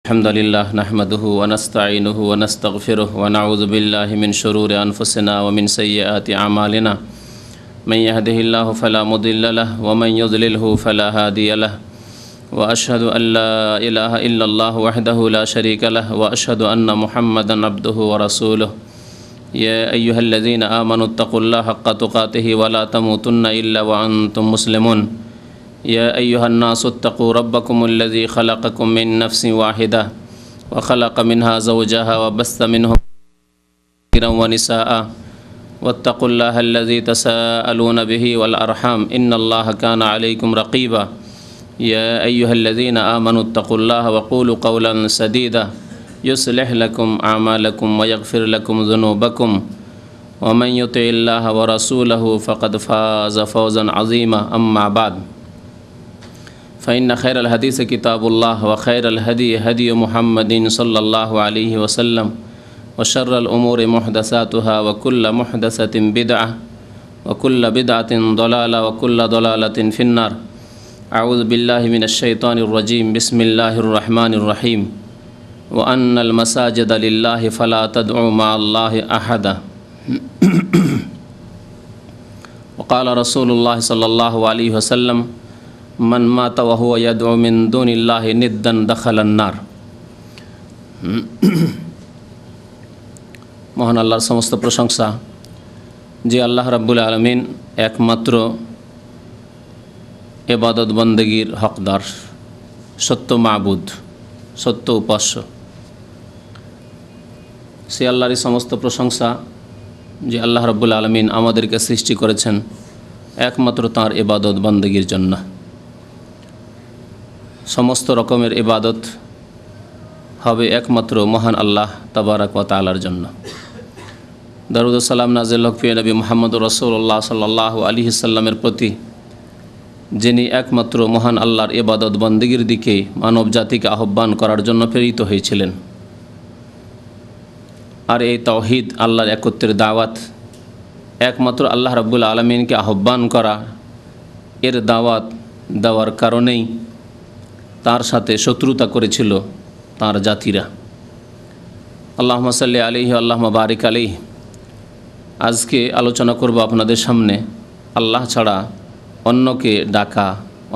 الحمد لله نحمده ونستعينه ونستغفره ونعوذ بالله من شرور أنفسنا ومن سيئات أعمالنا من يهده الله فلا مضل له ومن يضلله فلا هادي له وأشهد أن لا إله إلا الله وحده لا شريك له وأشهد أن محمدا عبده ورسوله يا أيها الذين آمنوا اتقوا الله حق تقاته ولا تموتن إلا وأنتم مسلمون يا أيها الناس اتقوا ربكم الذي خلقكم من نفس واحدة وخلق منها زوجها وبث منهم رجالا ونساء واتقوا الله الذي تساءلون به والأرحام إن الله كان عليكم رقيبا يا أيها الذين آمنوا اتقوا الله وقولوا قولا سديدا يصلح لكم أعمالكم ويغفر لكم ذنوبكم ومن يطع الله ورسوله فقد فاز فوزا عظيما أما بعد فإن خير الحديث كتاب الله وخير الهدي هدي محمد صلى الله عليه وسلم وشر الأمور محدثاتها وكل محدثة بدعة وكل بدعة ضلالة وكل ضلالة في النار أعوذ بالله من الشيطان الرجيم بسم الله الرحمن الرحيم وأن المساجد لله فلا تدعوا مع الله أحدا وقال رسول الله صلى الله عليه وسلم من مات وهو يدعو من دون الله ندا دخل النار। মহান আল্লাহর সমস্ত প্রশংসা, যে আল্লাহ রাব্বুল আলামিন একমাত্র ইবাদত বন্দেগীর হকদার, সত্য মাবুদ, সত্য উপাস্য। সে আল্লাহরই সমস্ত প্রশংসা যে আল্লাহ রাব্বুল আলামিন আমাদেরকে সৃষ্টি করেছেন একমাত্র তাঁর ইবাদত বন্দেগীর জন্য। সমস্ত রকমের ইবাদত হবে একমাত্র মহান আল্লাহ তাবারাক ওয়া তাআলার জন্য। দরুদ ও সালাম নাযিল হোক প্রিয় নবী মুহাম্মদ রাসূলুল্লাহ সাল্লাল্লাহু আলাইহি সাল্লামের প্রতি, যিনি একমাত্র মহান আল্লাহর ইবাদত বন্দেগীর দিকে মানব জাতিকে আহ্বান করার জন্য প্রেরিত হয়েছিলেন। আর এই তাওহীদ, আল্লাহর একত্বের দাওয়াত, একমাত্র আল্লাহ রাব্বুল আলামিনকে আহ্বান করা, এর দাওয়াত দেওয়ার কারণেই তার সাথে শত্রুতা করেছিল তার জাতিরা। আল্লাহুম্মা সাল্লি আলাইহি আল্লাহুম্মা বারিক আলাইহি। আজকে আলোচনা করব আপনাদের সামনে আল্লাহ ছাড়া অন্যকে ডাকা,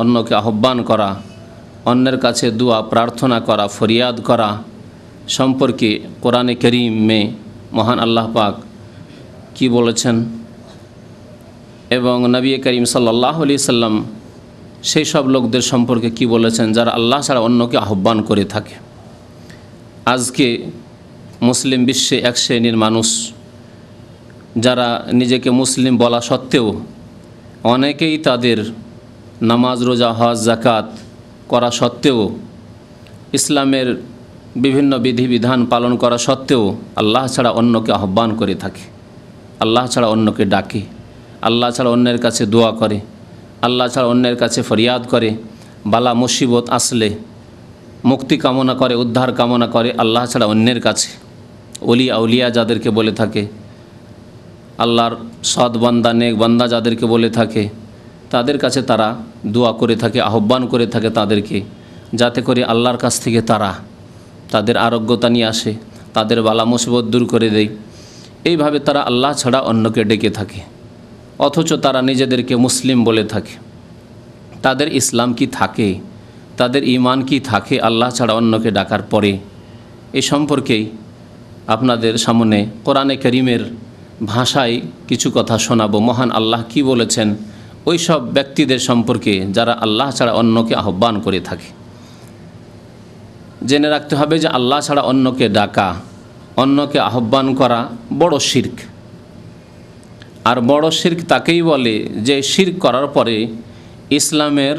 অন্যকে আহ্বান করা, অন্যের কাছে দোয়া প্রার্থনা করা, ফরিয়াদ করা সম্পর্কে কোরআনে কারীমে মহান আল্লাহ পাক কি বলেছেন এবং নবী করিম সাল্লাল্লাহু আলাইহি সাল্লাম সেই সব লোকদের সম্পর্কে কি বলেছেন যারা আল্লাহ ছাড়া অন্যকে আহ্বান করে থাকে। আজকে মুসলিম বিশ্বে এক শ্রেণীর মানুষ, যারা নিজেকে মুসলিম বলা সত্ত্বেও অনেকেই তাদের নামাজ, রোজা, হজ, যাকাত করা সত্ত্বেও, ইসলামের বিভিন্ন বিধিবিধান পালন করা সত্ত্বেও আল্লাহ ছাড়া অন্যকে আহ্বান করে থাকে, আল্লাহ ছাড়া অন্যকে ডাকে, আল্লাহ ছাড়া অন্যের কাছে দোয়া করে, আল্লাহ ছাড়া অন্যের কাছে ফরিয়াদ করে, বালা মুসিবত আসলে মুক্তি কামনা করে, উদ্ধার কামনা করে আল্লাহ ছাড়া অন্যের কাছে। ওলি আউলিয়া যাদেরকে বলে থাকে, আল্লাহর সৎ বান্দা, নেক বান্দা যাদেরকে বলে থাকে, তাদের কাছে তারা দোয়া করে থাকে, আহ্বান করে থাকে তাদেরকে, যাতে করে আল্লাহর কাছ থেকে তারা তাদের আরোগ্যতা নিয়ে আসে, তাদের বালা মুসিবত দূর করে দেয়। এইভাবে তারা আল্লাহ ছাড়া অন্যকে ডেকে থাকে, অথচ তারা নিজেদেরকে মুসলিম বলে থাকে। তাদের ইসলাম কি থাকে, তাদের ঈমান কি থাকে আল্লাহ ছাড়া অন্যকে ডাকার পরে? এই সম্পর্কেই আপনাদের সামনে কোরআনে কারীমের ভাষায় কিছু কথা শোনাবো। মহান আল্লাহ কি বলেছেন ওই সব ব্যক্তিদের সম্পর্কে যারা আল্লাহ ছাড়া অন্যকে আহ্বান করে থাকে। জেনে রাখতে হবে যে আল্লাহ ছাড়া অন্যকে ডাকা, অন্যকে আহ্বান করা বড় শিরক। আর বড় শিরক তাকেই বলে যে শিরক করার পরে ইসলামের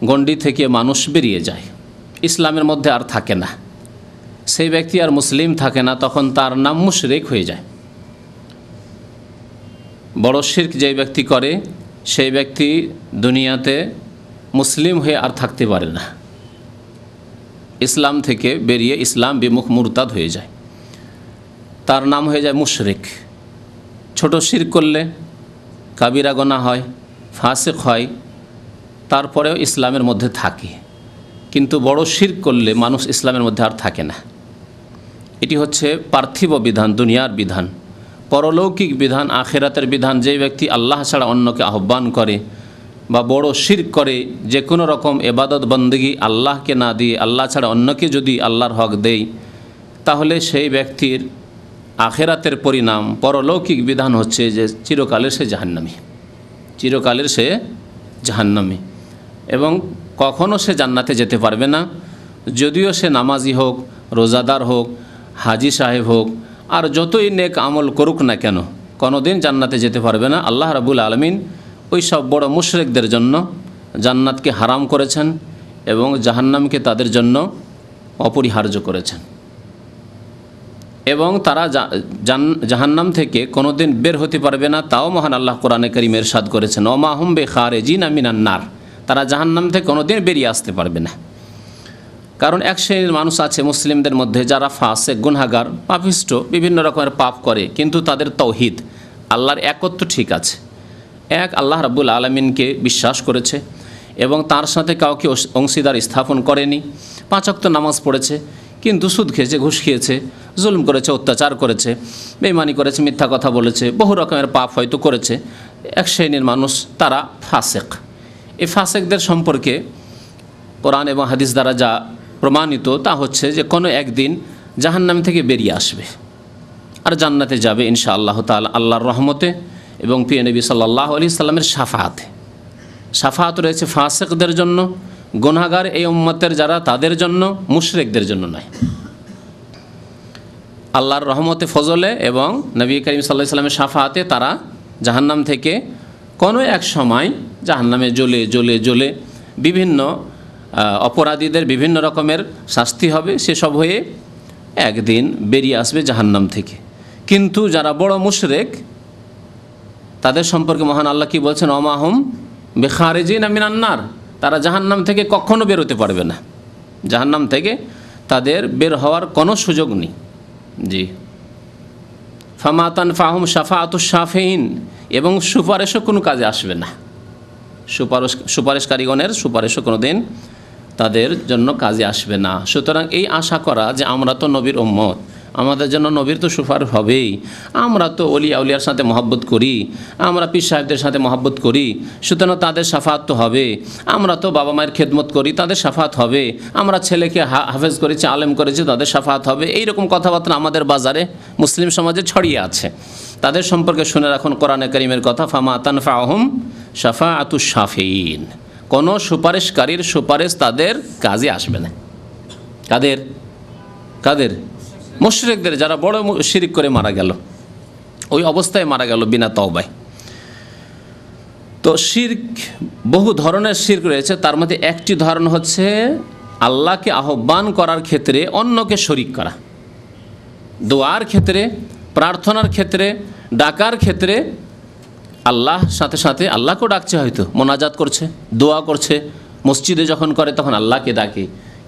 গণ্ডি থেকে মানুষ বেরিয়ে যায়, ইসলামের মধ্যে আর থাকে না, সেই ব্যক্তি আর মুসলিম থাকে না, তখন তার নাম মুশরিক হয়ে যায়। বড় শিরক যে ব্যক্তি করে সেই ব্যক্তি দুনিয়াতে মুসলিম হয়ে আর থাকতে পারে না, ইসলাম থেকে বেরিয়ে ইসলাম বিমুখ মুরতাদ হয়ে যায়, তার নাম হয়ে যায় মুশরিক। ছোট শিরক করলে কাবিরা গুনাহ হয়, ফাসিক হয়, তারপরেও ইসলামের মধ্যে থাকে। কিন্তু বড় শিরক করলে মানুষ ইসলামের মধ্যে আর থাকে না। এটি হচ্ছে পার্থিব বিধান, দুনিয়ার বিধান। পরলৌকিক বিধান, আখিরাতের বিধান, যে ব্যক্তি আল্লাহ ছাড়া অন্যকে আহ্বান করে বা বড় শিরক করে, যে কোনো রকম এবাদত বন্দেগী আল্লাহকে না দিয়ে আল্লাহ ছাড়া অন্যকে যদি আল্লাহর হক দেয়, তাহলে সেই ব্যক্তির আখিরাতের পরিণাম, পরলৌকিক বিধান হচ্ছে যে চিরকালের সে জাহান্নামী, চিরকালের সে জাহান্নামী, এবং কখনও সে জান্নাতে যেতে পারবে না। যদিও সে নামাজি হোক, রোজাদার হোক, হাজি সাহেব হোক, আর যতই নেক আমল করুক না কেন, কোনোদিন জান্নাতে যেতে পারবে না। আল্লাহ রাব্বুল আলামিন ওই সব বড় মুশরিকদের জন্য জান্নাতকে হারাম করেছেন এবং জাহান্নামকে তাদের জন্য অপরিহার্য করেছেন, এবং তারা জাহান্নাম থেকে কোনোদিন বের হতে পারবে না। তাও মহান আল্লাহ কোরআনে কারীমে ইরশাদ করেছেন, ওমা হুম বিখারিজিনা মিনান নার, তারা জাহান্নাম থেকে কোনোদিন বেরিয়ে আসতে পারবে না। কারণ এক শ্রেণীর মানুষ আছে মুসলিমদের মধ্যে যারা ফাসেক, গুনাহগার, পাপিষ্ট, বিভিন্ন রকমের পাপ করে, কিন্তু তাদের তাওহীদ, আল্লাহর একত্ব ঠিক আছে। এক আল্লাহ রাব্বুল আলামিনকে বিশ্বাস করেছে এবং তার সাথে কাউকে অংশীদার স্থাপন করেনি। 5 ওয়াক্ত নামাজ পড়েছে, কিন্তু সুদ খেয়েছে, ঘুষ খেয়েছে, জুলুম করেছে, অত্যাচার করেছে, বেঈমানি করেছে, মিথ্যা কথা বলেছে, বহু রকমের পাপ হয়তো করেছে। এক শ্রেণীর মানুষ, তারা ফাসেক। এই ফাসেকদের সম্পর্কে কোরআন এবং হাদিস দ্বারা যা প্রমাণিত তা হচ্ছে যে কোনো একদিন জাহান্নাম থেকে বেরিয়ে আসবে আর জান্নাতে যাবে ইনশাআল্লাহ তাআলা আল্লাহর রহমতে এবং প্রিয় নবী সাল্লাল্লাহু আলাইহি সাল্লামের শাফাআতে। শাফাআত রয়েছে ফাসিকদের জন্য, গুনাহগার এই উম্মতের যারা, তাদের জন্য, মুশরিকদের জন্য নয়। আল্লাহর রহমতে, ফজলে এবং নবী করিম সাল্লাল্লাহু আলাইহি সাল্লামের শাফাআতে তারা জাহান্নাম থেকে কোনো এক সময় জাহান্নামে জ্বলে জ্বলে জ্বলে বিভিন্ন অপরাধীদের বিভিন্ন রকমের শাস্তি হবে, সেসব হয়ে একদিন বেরিয়ে আসবে জাহান্নাম থেকে। কিন্তু যারা বড় মুশরিক, তাদের সম্পর্কে মহান আল্লাহ কি বলছেন, ওমা হুম বিখারিজিনা মিনান নার, তারা জাহান্নাম থেকে কখনো বেরোতে পারবে না, জাহান্নাম থেকে তাদের বের হওয়ার কোনো সুযোগ নেই। জি, ফামা তানফাহুম শাফাআতুশ শাফিঈন, এবং সুপারিশও কোনো কাজে আসবে না। সুপারিশকারীগণের সুপারিশও কোনো দিন তাদের জন্য কাজে আসবে না। সুতরাং এই আশা করা যে আমরা তো নবীর উম্মত, আমাদের জন্য নবীর তো সুপারিশ হবেই, আমরা তো অলি আউলিয়ার সাথে মহব্বত করি, আমরা পীর সাহেবদের সাথে মহব্বত করি, সুতরাং তাদের শাফাত তো হবে। আমরা তো বাবা মায়ের খেদমত করি, তাদের শাফাত হবে। আমরা ছেলেকে হাফেজ করেছি, আলেম করেছি, তাদের শাফাত হবে। এইরকম কথাবার্তা আমাদের বাজারে, মুসলিম সমাজে ছড়িয়ে আছে। তাদের সম্পর্কে শুনে রাখুন কোরআনে কারীমের কথা, ফামা তানফাহুম শাফাআতুশ শাফিঈন, কোনো সুপারিশকারীর সুপারিশ তাদের কাজে আসবে না। কাদের? কাদের? মুশরিকদের, যারা বড় শিরক করে মারা গেল, ওই অবস্থায় মারা গেল বিনা তওবায়। তো শিরক, বহু ধরনের শিরক রয়েছে, তার মধ্যে একটি ধরন হচ্ছে আল্লাহকে আহ্বান করার ক্ষেত্রে অন্যকে শরীক করা। দোয়ার ক্ষেত্রে, প্রার্থনার ক্ষেত্রে, ডাকার ক্ষেত্রে আল্লাহ সাথে সাথে আল্লাহকেও ডাকছে, হয়তো মোনাজাত করছে, দোয়া করছে, মসজিদে যখন করে তখন আল্লাহকে ডাকে।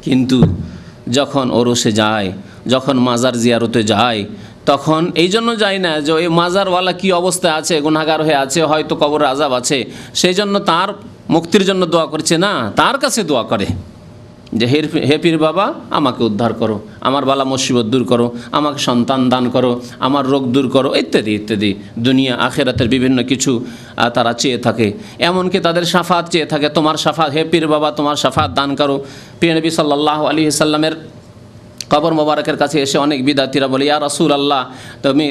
কিন্তু যখন ওরসে যায়, যখন মাজার জিয়ারতে যায়, তখন এই জন্য যায় না যে ওই মাজারওয়ালা কী অবস্থায় আছে, গুনাহগার হয়ে আছে, হয়তো কবরে আযাব আছে, সেই জন্য তার মুক্তির জন্য দোয়া করছে না, তার কাছে দোয়া করে যে হে পীর বাবা, আমাকে উদ্ধার করো, আমার বালা মুসিবত দূর করো, আমাকে সন্তান দান করো, আমার রোগ দূর করো, ইত্যাদি ইত্যাদি। দুনিয়া আখিরাতের বিভিন্ন কিছু তারা চেয়ে থাকে, এমনকি তাদের শাফাত চেয়ে থাকে, তোমার শাফাত, হে পীর বাবা তোমার শাফাত দান করো। প্রিয় নবী সাল্লাল্লাহু আলাইহি সাল্লামের কবর মোবারকের কাছে এসে অনেক বিদাতিরা বলে, ইয়া রাসূলুল্লাহ, তুমি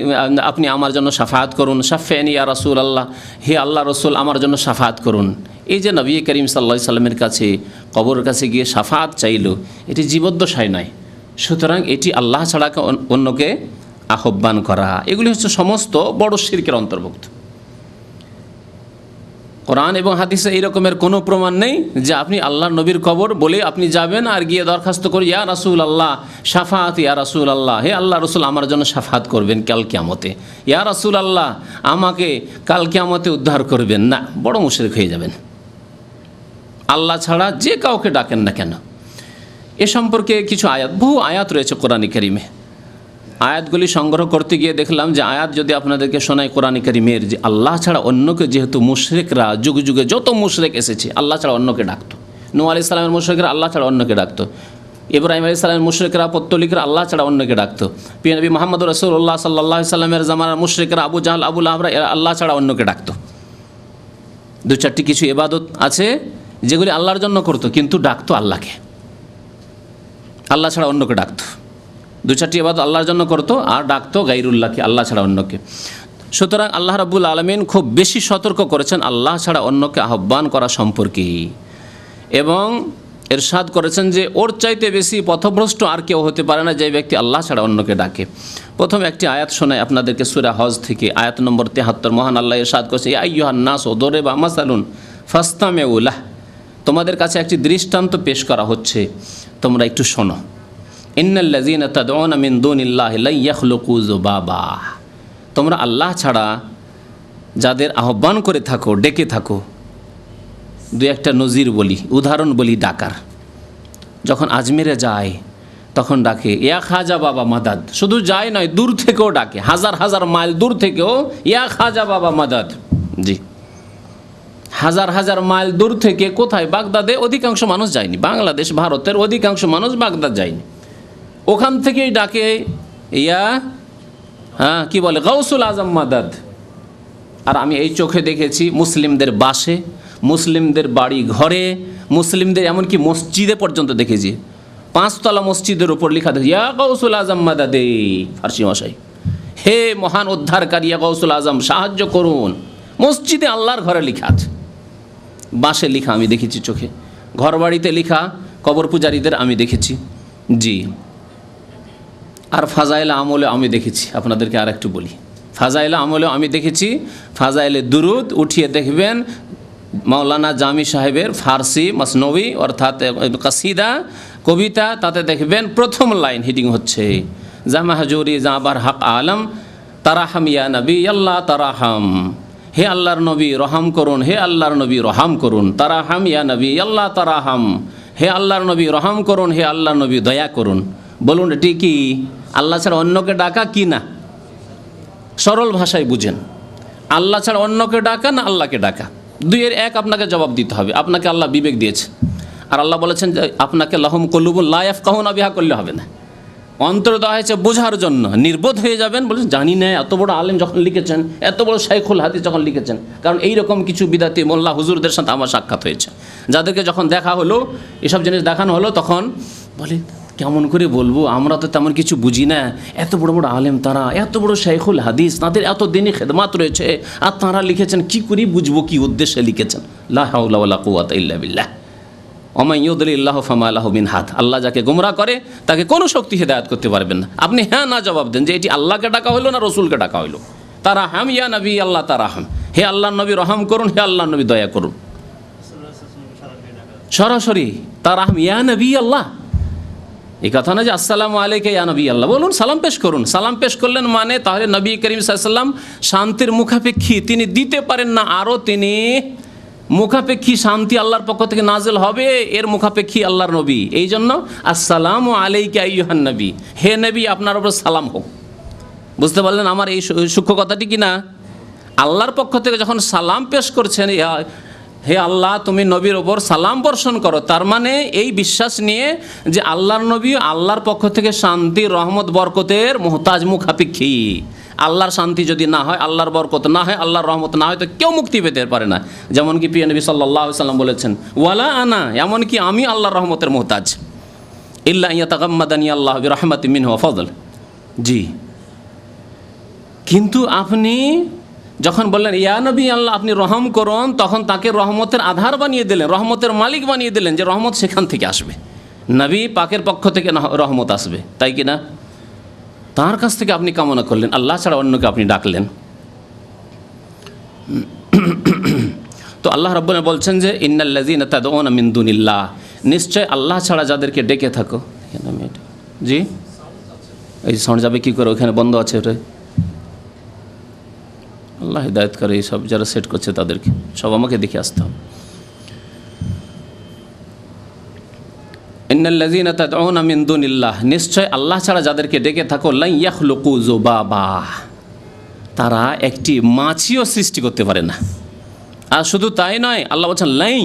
আপনি আমার জন্য শাফাত করুন, শাফেনি ইয়া রাসূলুল্লাহ, হে আল্লাহ রসুল আমার জন্য শাফাত করুন। এই যে নবী করিম সাল্লাল্লাহু আলাইহি সাল্লামের কাছে, কবরের কাছে গিয়ে শাফাত চাইল, এটি জীবদ্দশায় নয়। সুতরাং এটি আল্লাহ ছাড়া অন্যকে আহ্বান করা, এগুলি হচ্ছে সমস্ত বড় শিরকের অন্তর্ভুক্ত। কোরআন এবং হাদিসে এই রকমের কোনো প্রমাণ নেই যে আপনি আল্লাহর নবীর কবর বলে আপনি যাবেন আর গিয়ে দরখাস্ত করি, ইয়া রাসূলুল্লাহ শাফাত, ইয়া রাসূলুল্লাহ, হে আল্লাহ রসুল আমার জন্য শাফাত করবেন কাল কিয়ামতে, ইয়া রাসূলুল্লাহ আমাকে কাল কিয়ামতে উদ্ধার করবেন। না, বড় মুশরিক হয়ে যাবেন। আল্লাহ ছাড়া যে কাউকে ডাকেন না কেন। এ সম্পর্কে কিছু আয়াত, বহু আয়াত রয়েছে কোরআন কারীমে। আয়াতগুলি সংগ্রহ করতে গিয়ে দেখলাম যে আয়াত যদি আপনাদেরকে শোনাই কোরআন কারীমের, যে আল্লাহ ছাড়া অন্যকে, যেহেতু মুশরিকরা যুগে যুগে যত মুশরিক এসেছে আল্লাহ ছাড়া অন্যকে ডাকতো, নূহ আলাইহিস সালামের মুশরিকরা আল্লাহ ছাড়া অন্যকে ডাকতো। ইব্রাহিম আলাইহিস সালামের মুশরিকরা পত্তলিকরা আল্লাহ ছাড়া অন্যকে ডাকতো। প্রিয় নবী মুহাম্মদ রাসূলুল্লাহ সাল্লাল্লাহু আলাইহি সাল্লামের জামানার মুশরিকরা আবু জাহল আবু লাহাবরা এরা আল্লাহ ছাড়া অন্যকে ডাকতো। দু চারটি কিছু ইবাদত আছে যেগুলি আল্লাহর জন্য করতো, কিন্তু ডাকতো আল্লাহকে, আল্লাহ ছাড়া অন্যকে ডাকতো। দু চারটি ইবাদত আল্লাহর জন্য করতো আর ডাকতো গায়রুল্লাহকে, আল্লাহ ছাড়া অন্যকে। সুতরাং আল্লাহ রাব্বুল আলামিন খুব বেশি সতর্ক করেছেন আল্লাহ ছাড়া অন্যকে আহ্বান করা সম্পর্কে, এবং ইরশাদ করেছেন যে ওর চাইতে বেশি পথভ্রষ্ট আর কেউ হতে পারে না যে ব্যক্তি আল্লাহ ছাড়া অন্যকে ডাকে। প্রথম একটি আয়াত শোনায় আপনাদেরকে সূরা হজ থেকে, আয়াত নম্বর 73। মহান আল্লাহ ইরশাদ করেছে, ইয়া আইয়ুহান নাস দরিবা মাসালুন ফাসতামিউ লাহ, তোমাদের কাছে একটি দৃষ্টান্ত পেশ করা হচ্ছে, তোমরা একটু শোনো। ইন্নাল্লাযীনা তাদউনা মিন দুনিল্লাহি লা ইয়াখলুকু যুবাবা, তোমরা আল্লাহ ছাড়া যাদের আহ্বান করে থাকো, ডেকে থাকো, দু একটা নজির বলি, উদাহরণ বলি ডাকার। যখন আজমিরে যায় তখন ডাকে ইয়া খাজা বাবা মাদাদ, শুধু যায় নয়, দূর থেকেও ডাকে, হাজার হাজার মাইল দূর থেকেও ইয়া খাজা বাবা মাদাদ। জি, হাজার হাজার মাইল দূর থেকে কোথায়? বাগদাদে অধিকাংশ মানুষ যায়নি, বাংলাদেশ ভারতের অধিকাংশ মানুষ বাগদাদ যায়নি, ওখান থেকেই ডাকে ইয়া কি বলে গাউসুল আজম মাদাদ। আর আমি এই চোখে দেখেছি মুসলিমদের বাসে, মুসলিমদের বাড়ি ঘরে, মুসলিমদের এমনকি মসজিদে পর্যন্ত দেখেছি, 5 তলা মসজিদের উপর লেখা দেখি ইয়া গাউসুল আজম মাদাদে, ফার্সি মশাই, হে মহান উদ্ধারকারী ইয়া গাউসুল আজম, সাহায্য করুন। মসজিদে আল্লাহর ঘরে লেখা আছে, বাসে লেখা আমি দেখেছি চোখে, ঘর বাড়িতে লেখা কবর পূজারীদের আমি দেখেছি। জি, আর ফাজাইল আমলে আমি দেখেছি, আপনাদেরকে আর একটু বলি, ফাজাইল আমলে আমি দেখেছি, ফাজাইলে দুরুদ উঠিয়ে দেখবেন মাওলানা জামি সাহেবের ফার্সি মসনবী অর্থাৎ কাসিদা কবিতা, তাতে দেখবেন প্রথম লাইন হিডিং হচ্ছে জামা হাজুরি জাবার হক আলম তারাহাম ইয়া নবী আল্লাহ তারাহাম, হে আল্লাহর নবী রহাম করুন, হে আল্লাহর নবী রহাম করুন, তারাহাম ইয়া নবী আল্লাহ তারাহাম, হে আল্লাহর নবী রহাম করুন, হে আল্লাহর নবী দয়া করুন। বলুন এটি কি আল্লাহ ছাড়া অন্যকে ডাকা কি না? সরল ভাষায় বুঝেন, আল্লাহ ছাড়া অন্যকে ডাকা না আল্লাহকে ডাকা? দুইয়ের এক আপনাকে জবাব দিতে হবে। আপনাকে আল্লাহ বিবেক দিয়েছে, আর আল্লাহ বলেছেন যে আপনাকে লাহুম কুলুবুন লা ইয়াফকাহুনা বিহা করলে হবে না, অন্তর দেওয়া হয়েছে বোঝার জন্য। নির্বোধ হয়ে যাবেন, বলেন জানি না, এত বড় আলেম যখন লিখেছেন, এত বড় শাইখুল হাদিস যখন লিখেছেন। কারণ এইরকম কিছু বিদাতি মোল্লা হুজুরদের সাথে আমার সাক্ষাৎ হয়েছে, যাদেরকে যখন দেখা হলো, এসব জিনিস দেখানো হলো, তখন বলে কেমন করে বলবো, আমরা তো তেমন কিছু বুঝি না, এত বড় বড় আলেম তারা, এত বড় শাইখুল হাদিস, তাদের এত দিনই খেদমাত রয়েছে, আর তাঁরা লিখেছেন, কি করে বুঝবো কি উদ্দেশ্যে লিখেছেন। লা হাওলা ওয়ালা কুওয়াতা ইল্লা বিল্লাহ, ওয়া মান ইউদ্লিল্লাহু ফামা লাহু মিন হাদ, আল্লাহ যাকে গোমরাহ করে তাকে কোনো শক্তি হেদায়েত করতে পারবেন না। আপনি হ্যাঁ না জবাব দেন যে এটি আল্লাহকে ডাকা হইলো না রসুলকে ডাকা হইলো। তারাহাম ইয়া নবী আল্লাহ তারাহাম, হে আল্লাহর নবী রহম করুন, হে আল্লাহর নবী দয়া করুন। সরাসরি তারাহাম ইয়া নবী আল্লাহ, এই কথা না যে আসসালামু আলাইকা ইয়া নবী আল্লাহ, বলুন সালাম পেশ করুন। সালাম পেশ করলেন মানে তাহলে নবী করিম সাল্লাল্লাহু আলাইহি ওয়াসাল্লাম শান্তির মুখাপেক্ষী, তিনি দিতে পারেন না, আরও তিনি মুখাপেক্ষী শান্তি আল্লাহর পক্ষ থেকে নাজিল হবে, এর মুখাপেক্ষী আল্লাহর নবী। এই জন্য আসসালামু আলাইকা আইয়ুহান নবী, হে নবী আপনার উপর সালাম হোক। বুঝতে পারলেন আমার এই সূক্ষ্ম কথাটি কি না? আল্লাহর পক্ষ থেকে যখন সালাম পেশ করছেন, হে আল্লাহ তুমি নবীর ওপর সালাম বর্ষণ করো, তার মানে এই বিশ্বাস নিয়ে যে আল্লাহর নবী আল্লাহর পক্ষ থেকে শান্তি রহমত বরকতের মুহতাজ মুখাপেক্ষী। আল্লাহর শান্তি যদি না হয়, আল্লাহর বরকত না হয়, আল্লাহর রহমত না হয়, তো কেউ মুক্তি পেতে পারে না। যেমন কি প্রিয় নবী সাল্লাল্লাহু আলাইহি ওয়াসাল্লাম বলেছেন, ওয়ালা আনা, এমনকি আমি আল্লাহর রহমতের মুহতাজ, ইল্লা ইয়াতাগাম্মাদানি আল্লাহু বিরহমাতিন মিনহু ওয়া ফাদল। জি, কিন্তু আপনি যখন বললেন ইয়া নবী আল্লাহ আপনি রহম করুন, তখন তাকে রহমতের আধার বানিয়ে দিলেন, রহমতের মালিক বানিয়ে দিলেন, যে রহমত সেখান থেকে আসবে, নবী পাকের পক্ষ থেকে রহমত আসবে, তাই কি না? তার কাছ থেকে আপনি কামনা করলেন, আল্লাহ ছাড়া অন্যকে আপনি ডাকলেন। তো আল্লাহ রাব্বুল আলামিন বলছেন যে ইন্নাল্লাযীনা তাদউনা মিন দুনিল্লাহ, নিশ্চয় আল্লাহ ছাড়া যাদেরকে ডেকে থাকো। জি, এই সাউন্ড যাবে কী করে? ওখানে বন্ধ আছে ওটা। আল্লাহ হিদায়াত করে, এই সব যারা সেট করছে তাদেরকে সব আমাকে দেখে আসতে হবে। ইন্নাল্লাযীনা তাদউনা মিন দুনিল্লাহ, নিশ্চয় আল্লাহ ছাড়া যাদেরকে ডেকে থাকো, লা ইয়াখলুকু যুবাবা, তারা একটি মাছিও সৃষ্টি করতে পারে না। আর শুধু তাই নয়, আল্লাহ বলছেন লাই,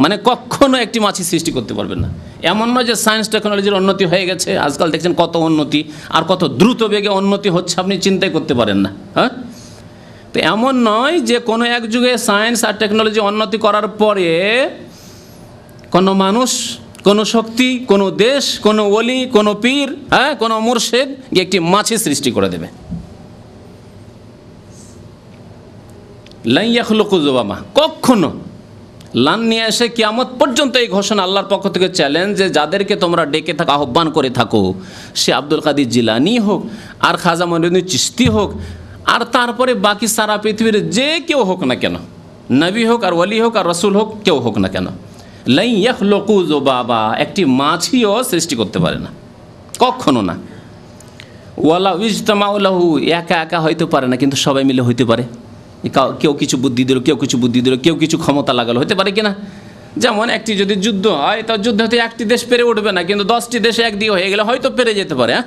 মানে কখনো একটি মাছি সৃষ্টি করতে পারবেন না। এমন নয় যে সায়েন্স টেকনোলজির উন্নতি হয়ে গেছে, আজকাল দেখছেন কত উন্নতি, আর কত দ্রুত বেগে উন্নতি হচ্ছে আপনি চিন্তাই করতে পারেন না। হ্যাঁ, তো এমন নয় যে কোনো এক যুগে সায়েন্স আর টেকনোলজি উন্নতি করার পরে কোনো মানুষ, কোনো শক্তি, কোনো দেশ, কোনো ওলি, কোনো পীর, হ্যাঁ, কোনো মুর্শিদ একটি মাছি সৃষ্টি করে দেবে। লাই ইয়াখলুকু যুবাবা, কখনো। লান নিয়ে এসে কিয়ামত পর্যন্ত এই ঘোষণা আল্লাহর পক্ষ থেকে চ্যালেঞ্জ, যে যাদেরকে তোমরা ডেকে থাকো, আহ্বান করে থাকো, সে আব্দুল কাদির জিলানি হোক, আর খাজা মঈনুদ্দিন চিশতি হোক, আর তারপরে বাকি সারা পৃথিবীর যে কেউ হোক না কেন, নবী হোক আর ওলি হোক আর রসুল হোক, কেউ হোক না কেন, লাই ইয়াখলুকু যুবাবা, একটি মাছিও সৃষ্টি করতে পারে না, কখনো না। ওয়ালা ইজতামাউ লাহু, একা একা হইতে পারে না, কিন্তু সবাই মিলে হইতে পারে। কেউ কিছু বুদ্ধি দিল, কেউ কিছু বুদ্ধি দিল, কেউ কিছু ক্ষমতা লাগালো, হতে পারে কিনা? যেমন একটি যদি যুদ্ধ হয়, তার যুদ্ধ হতে একটি দেশ পেরে উঠবে না, কিন্তু 10টি দেশে একদিকে হয়ে গেলে হয়তো পেরে যেতে পারে, হ্যাঁ,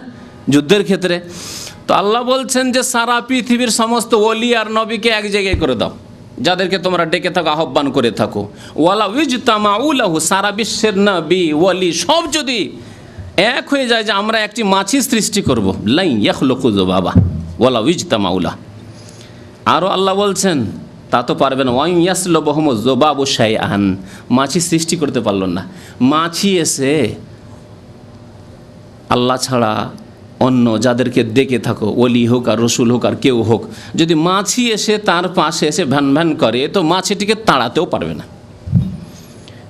যুদ্ধের ক্ষেত্রে। তো আল্লাহ বলছেন যে সারা পৃথিবীর সমস্ত ওলি আর নবীকে এক জায়গায় করে দাও, যাদেরকে তোমরা ডেকে থাকো, আহ্বান করে থাকো। ওয়ালা ইজতামাউ লাহু, সারা বিশ্বের নবী ওলি সব যদি এক হয়ে যায় যে আমরা একটি মাছি সৃষ্টি করব, লাই ইয়াখলুকু যুবাবা ওয়ালা ইজতামাউ লাহু। আরও আল্লাহ বলছেন তা তো পারবেন, ওয়াই ইয়াসলুবহুম যুবাবু শাইআন, মাছি সৃষ্টি করতে পারল না। মাছি এসে আল্লাহ ছাড়া অন্য যাদেরকে ডেকে থাকো, ওলি হোক আর রসুল হোক আর কেউ হোক, যদি মাছি এসে তার পাশে এসে ভ্যান ভ্যান করে, তো মাছিটিকে তাড়াতেও পারবে না।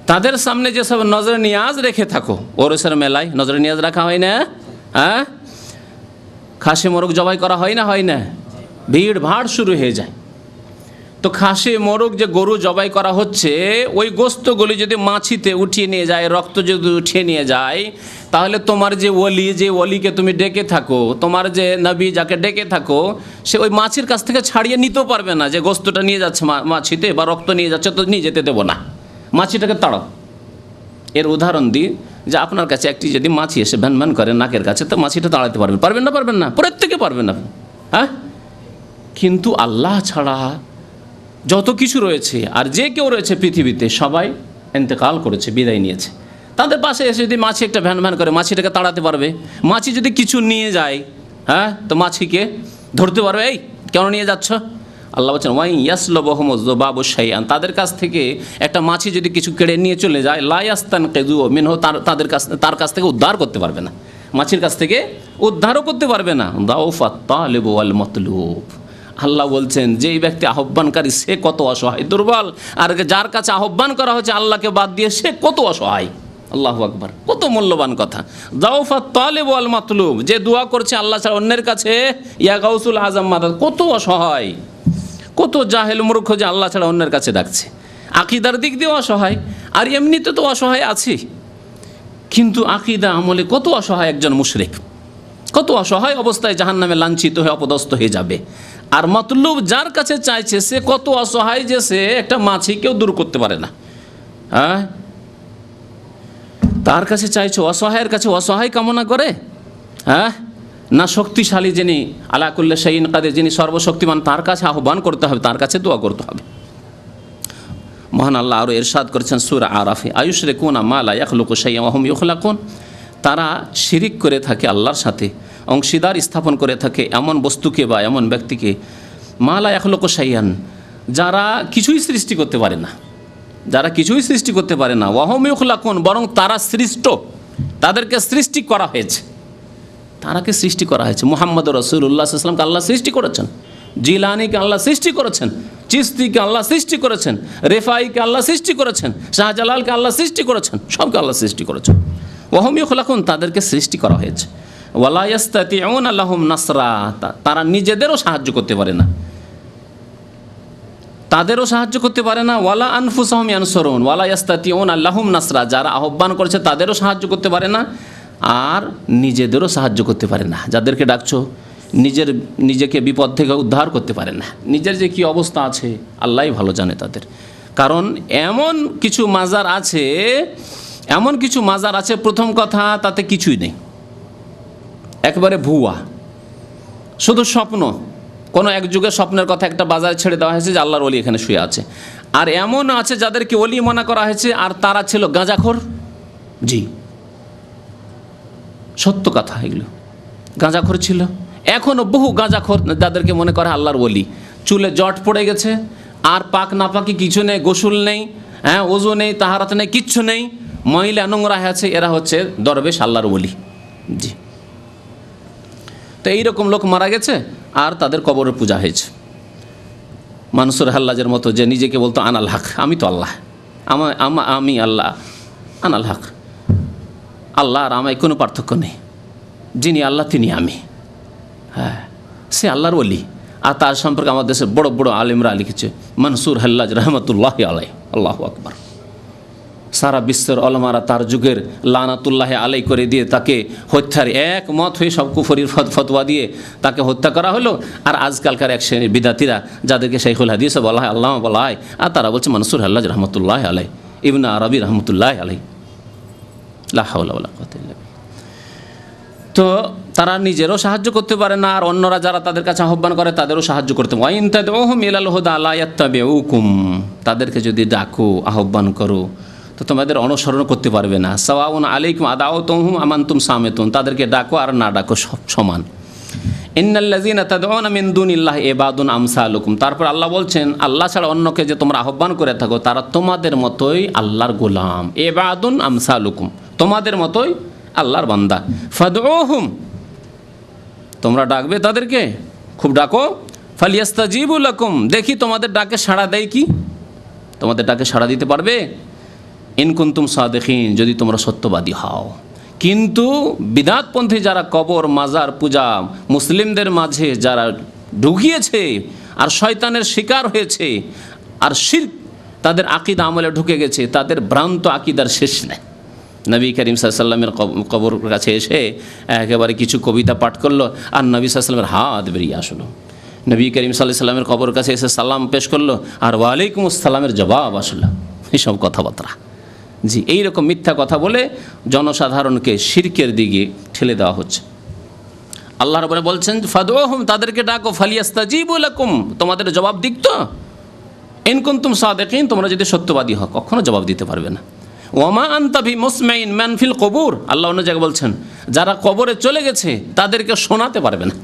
তাদের সামনে যেসব নজরে নিয়াজ রেখে থাকো, ওরসের মেলায় নজরে নিয়াজ রাখা হয় না? হ্যাঁ, খাসি মোরগ জবাই করা হয় না, হয় না? ভিড় ভাড় শুরু হয়ে যায়। তো খাসি মোরগ যে গরু জবাই করা হচ্ছে, ওই গোস্তগুলি যদি মাছিতে উঠিয়ে নিয়ে যায়, রক্ত যদি উঠিয়ে নিয়ে যায়, তাহলে তোমার যে ওলি, যে ওলিকে তুমি ডেকে থাকো, তোমার যে নবী যাকে ডেকে থাকো, সে ওই মাছির কাছ থেকে ছাড়িয়ে নিতেও পারবে না, যে গোস্তটা নিয়ে যাচ্ছে মাছিতে বা রক্ত নিয়ে যাচ্ছে, তো নিয়ে যেতে দেবো না, মাছিটাকে তাড়াও। এর উদাহরণ দিই, যে আপনার কাছে একটি যদি মাছি এসে ভ্যান ভ্যান করে নাকের কাছে, তো মাছিটা তাড়াতে পারবেন? পারবেন না? পারবেন না? প্রত্যেকে পারবেন না, হ্যাঁ। কিন্তু আল্লাহ ছাড়া যত কিছু রয়েছে আর যে কেউ রয়েছে পৃথিবীতে, সবাই ইন্তেকাল করেছে, বিদায় নিয়েছে। তাদের পাশে এসে যদি মাছি একটা ভ্যান ভ্যান করে, মাছিটাকে তাড়াতে পারবে? মাছি যদি কিছু নিয়ে যায়, হ্যাঁ, তো মাছিকে ধরতে পারবে? এই কেন নিয়ে যাচ্ছ? আল্লাহ বলছেন ওয়াই ইয়াসলুবহুম যুবাবু শাইআন, তাদের কাছ থেকে একটা মাছি যদি কিছু কেড়ে নিয়ে চলে যায়, লা ইয়াস্তানকিযু মিনহু, তার কাছ থেকে উদ্ধার করতে পারবে না, মাছির কাছ থেকে উদ্ধারও করতে পারবে না। দাউফাত তালিবু ওয়াল মাতলুব, আল্লাহ বলছেন যে এই ব্যক্তি আহ্বানকারী, সে কত অসহায়, দুর্বল, আর যার কাছে আহ্বান করা হচ্ছে আল্লাহকে বাদ দিয়ে, সে কত অসহায়। আল্লাহু আকবার, কত মূল্যবান কথা। দাউফাত তালিবু ওয়াল মাতলুব, যে দোয়া করছে আল্লাহ ছাড়া অন্যের কাছে, ইয়া গাউসুল আজম মাদাদ, কত অসহায়, কত জাহেল মূর্খ যে আল্লাহ ছাড়া অন্যের কাছে ডাকছে। আকীদার দিক দিয়ে অসহায়, আর এমনিতে তো অসহায় আছি, কিন্তু আকীদা আমলে কত অসহায় একজন মুশরিক, কত অসহায় অবস্থায় জাহান্নামে লাঞ্ছিত হয়ে অপদস্থ হয়ে যাবে। আর মতলুব যার কাছে চাইছে, সে কত অসহায় যে সে একটা মাছিকেও দূর করতে পারে না, হ্যাঁ। তার কাছে চাইছো, অসহায়ের কাছে অসহায় কামনা করে, হ্যাঁ না? শক্তিশালী যিনি, আলা কুল্লি শাইইন কাদির, যিনি সর্বশক্তিমান, তার কাছে আহ্বান করতে হবে, তার কাছে দোয়া করতে হবে। মহান আল্লাহ আরও ইরশাদ করেছেন সূরা আরাফে, আয়ুশরিকুনা মা লা ইয়াখলুকু শাইআন ওয়া হুম ইখলাকুন, তারা শিরিক করে থাকে, আল্লাহর সাথে অংশীদার স্থাপন করে থাকে এমন বস্তুকে বা এমন ব্যক্তিকে, মা লা ইয়াখলুকু শাইআন, যারা কিছুই সৃষ্টি করতে পারে না, যারা কিছুই সৃষ্টি করতে পারে না, ওয়া হুম ইখলাকুন, বরং তারা সৃষ্ট, তাদেরকে সৃষ্টি করা হয়েছে, তারাকে সৃষ্টি করা হয়েছে। মুহাম্মদ রাসূলুল্লাহ সাল্লাল্লাহু আলাইহি ওয়াসাল্লামকে আল্লাহ সৃষ্টি করেছেন, জিলানিকে আল্লাহ সৃষ্টি করেছেন, চিশতিকে আল্লাহ সৃষ্টি করেছেন, রেফাইকে আল্লাহ সৃষ্টি করেছেন, শাহজালালকে আল্লাহ সৃষ্টি করেছেন, সবকে আল্লাহ সৃষ্টি করেছেন। ওয়া হুম ইখলাকুন, তাদেরকে সৃষ্টি করা হয়েছে। ওয়ালা ইয়াস্তাতিউনা লাহুম নাসরা, তারা নিজেদেরও সাহায্য করতে পারে না, তাদেরও সাহায্য করতে পারে না। ওয়ালা আনফুসাহুম ইয়ানসুরুন, ওয়ালা ইয়াস্তাতিউনা লাহুম নাসরা, যারা আহ্বান করেছে তাদেরও সাহায্য করতে পারে না, আর নিজেদেরও সাহায্য করতে পারে না। যাদেরকে ডাকছো, নিজেকে বিপদ থেকে উদ্ধার করতে পারে না, নিজের যে কী অবস্থা আছে আল্লাহই ভালো জানে তাদের। কারণ এমন কিছু মাজার আছে, এমন কিছু মাজার আছে, প্রথম কথা তাতে কিছুই নেই, একবারে ভুয়া, শুধু স্বপ্ন, কোনো এক যুগে স্বপ্নের কথা একটা বাজারে ছেড়ে দেওয়া হয়েছে যে আল্লাহর ওলি এখানে শুয়ে আছে, আর এমন আছে যাদেরকে ওলি মনে করা হয়েছে আর তারা ছিল গাঁজাখোর। জি, সত্য কথা, এগুলো গাঁজাখোর ছিল। এখনও বহু গাঁজাখোর যাদেরকে মনে করে আল্লাহর ওলি, চুলে জট পড়ে গেছে, আর পাক নাপাকি কিছু নেই, গোসল নেই, হ্যাঁ, ওযু নেই, তাহারাত নেই, কিচ্ছু নেই, মহিলা নোংরা আছে, এরা হচ্ছে দরবেশ আল্লাহর ওলি। জি, তো এইরকম লোক মারা গেছে আর তাদের কবরের পূজা হয়েছে। মানসুর হাল্লাজের মতো, যে নিজেকে বলতো আনাল হক, আমি তো আল্লাহ, আমি আল্লাহ, আনাল হক, আল্লাহ আর আমায় কোনো পার্থক্য নেই, যিনি আল্লাহ তিনি আমি। হ্যাঁ, সে আল্লাহর ওলি। আর তার সম্পর্কে আমাদের দেশের বড় বড় আলেমরা লিখেছে, মানসুর হাল্লাজ রহমতুল্লাহ আলাই, আল্লাহু আকবার। সারা বিশ্বের ওলামারা তার যুগের লানাতুল্লাহ আলাই করে দিয়ে তাকে হত্যার একমত হয়ে সব কুফরির ফতোয়া দিয়ে তাকে হত্যা করা হলো। আর আজকালকার এক শ্রেণীর বিদাতিরা, যাদেরকে শাইখুল হাদিসে বলা হয়, আল্লামা বলা হয়, আর তারা বলছে মানসুর হাল্লাজ রহমতুল্লাহ আলাই, ইবনে আরবি রহমতুল্লাহ আলাই। লা হাওলা ওয়ালা কুওয়াতা ইল্লা বিল্লাহ। তো তারা নিজেরও সাহায্য করতে পারে না, আর অন্যরা যারা তাদের কাছে আহ্বান করে তাদেরও সাহায্য করতে পারে। ওয়াইন তাদউহুম ইলাল হুদা লা ইয়াত্তাবিউকুম, তাদেরকে যদি ডাকো, আহ্বান করো, তো তোমাদের অনুসরণ করতে পারবে না। সাওয়াউন আলাইকুম আদাউতুহুম আমানতুম সামিতুন, তাদেরকে ডাকো আর না ডাকো সব সমান। ইন্নাল্লাযীনা তাদউনা মিন দুনিল্লাহি ইবাদুন আমসালুকুম, তারপর আল্লাহ বলছেন, আল্লাহ ছাড়া অন্যকে যে তোমরা আহ্বান করে থাকো তারা তোমাদের মতোই আল্লাহর গোলাম। ইবাদুন আমসালুকুম, তোমাদের মতোই আল্লাহর বান্দা। ফাদউহুম, তোমরা ডাকবে তাদেরকে, খুব ডাকো। ফালিয়াস্তাজিবু লাকুম, দেখি তোমাদের ডাকে সাড়া দেয় কি, তোমাদের ডাকে সাড়া দিতে পারবে। ইন কুনতুম সাদিকিন, যদি তোমরা সত্যবাদী হও। কিন্তু বিদআতপন্থী যারা কবর মাজার পূজা মুসলিমদের মাঝে যারা ঢুকিয়েছে আর শয়তানের শিকার হয়েছে, আর শিরক তাদের আকীদা আমলে ঢুকে গেছে, তাদের ভ্রান্ত আকীদার শেষ নেই। নবী করিম সাল্লাল্লাহু আলাইহি ওয়াসাল্লামের কবর কাছে এসে একেবারে কিছু কবিতা পাঠ করলো, আর নবী সাল্লাল্লাহু আলাইহি ওয়াসাল্লামের হাত বেরিয়ে আসলো। নবী করিম সাল্লাল্লাহু আলাইহি ওয়াসাল্লামের কবর কাছে এসে সালাম পেশ করলো, আর ওয়ালাইকুম আসসালামের জবাব আসলো। এইসব কথাবার্তা, জি, এইরকম মিথ্যা কথা বলে জনসাধারণকে শিরকের দিকে ঠেলে দেওয়া হচ্ছে। আল্লাহ রাব্বুল বলছেন, ফাদউহুম, তাদেরকে ডাকো, ফালিয়াস্তাজিবু লাকুম, তোমাদের জবাব দিক তো। ইন কুনতুম সাদিকিন, তোমরা যদি সত্যবাদী হও, কখনো জবাব দিতে পারবে না। ওয়ামা আনতা বিমুসমাইন মান ফিল কবুর, আল্লাহ অন্য জায়গায় বলছেন, যারা কবরে চলে গেছে তাদেরকে শোনাতে পারবে না।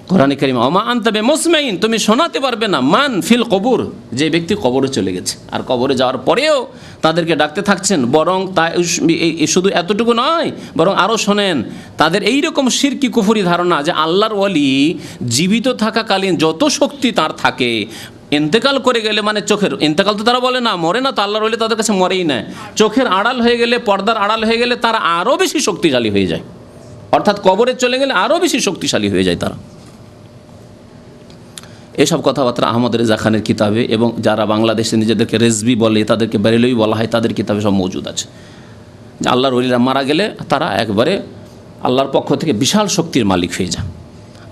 কোরআনে কারীম, ওয়ামা আনতা বিমুসমাইন, তুমি শোনাতে পারবে না, মান ফিল কবুর, যে ব্যক্তি কবরে চলে গেছে। আর কবরে যাওয়ার পরেও তাদেরকে ডাকতে থাকছেন। বরং তাই শুধু এতটুকু নয়, বরং আরও শোনেন, তাদের এইরকম শিরকি কুফরি ধারণা যে আল্লাহর ওয়ালি জীবিত থাকাকালীন যত শক্তি তার থাকে, ইন্তেকাল করে গেলে, মানে চোখের ইন্তেকাল তো তারা বলে না, মরে না তো, আল্লাহর ওলি তাদের কাছে মরেই না, চোখের আড়াল হয়ে গেলে, পর্দার আড়াল হয়ে গেলে তারা আরও বেশি শক্তিশালী হয়ে যায়। অর্থাৎ কবরে চলে গেলে আরও বেশি শক্তিশালী হয়ে যায় তারা। এসব কথাবার্তা আহমদ রেজা খানের কিতাবে, এবং যারা বাংলাদেশে নিজেদেরকে রেজবি বলে, তাদেরকে বেরেলভি বলা হয়, তাদের কিতাবে সব মজুদ আছে। আল্লাহর ওলিরা মারা গেলে তারা একবারে আল্লাহর পক্ষ থেকে বিশাল শক্তির মালিক হয়ে যায়।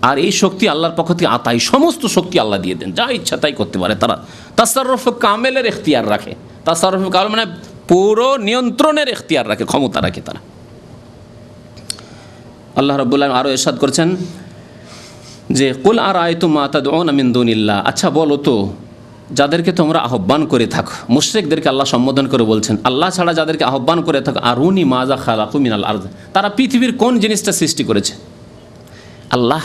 আর এই শক্তি আল্লাহর পক্ষ থেকে আতাই, সমস্ত শক্তি আল্লাহ দিয়ে দেন, যা ইচ্ছা তাই করতে পারে তারা। তাসাররুফ কামেলের এখতিয়ার রাখে, তাসাররুফ কামেল মানে পুরো নিয়ন্ত্রণের এখতিয়ার রাখে, ক্ষমতা রাখে তারা। আল্লাহ রাব্বুল আলামিন আরও ইরশাদ করেছেন যে, কুল আরাআইতুম মা তাদউনা মিন দুনিল্লাহ, আচ্ছা বলো তো, যাদেরকে তোমরা আহ্বান করে থাকো, মুশরিকদেরকে আল্লাহ সম্বোধন করে বলছেন, আল্লাহ ছাড়া যাদেরকে আহ্বান করে থাকো, আরুনি মাজা খালাকু মিনাল আরদ, তারা পৃথিবীর কোন জিনিসটা সৃষ্টি করেছে। আল্লাহ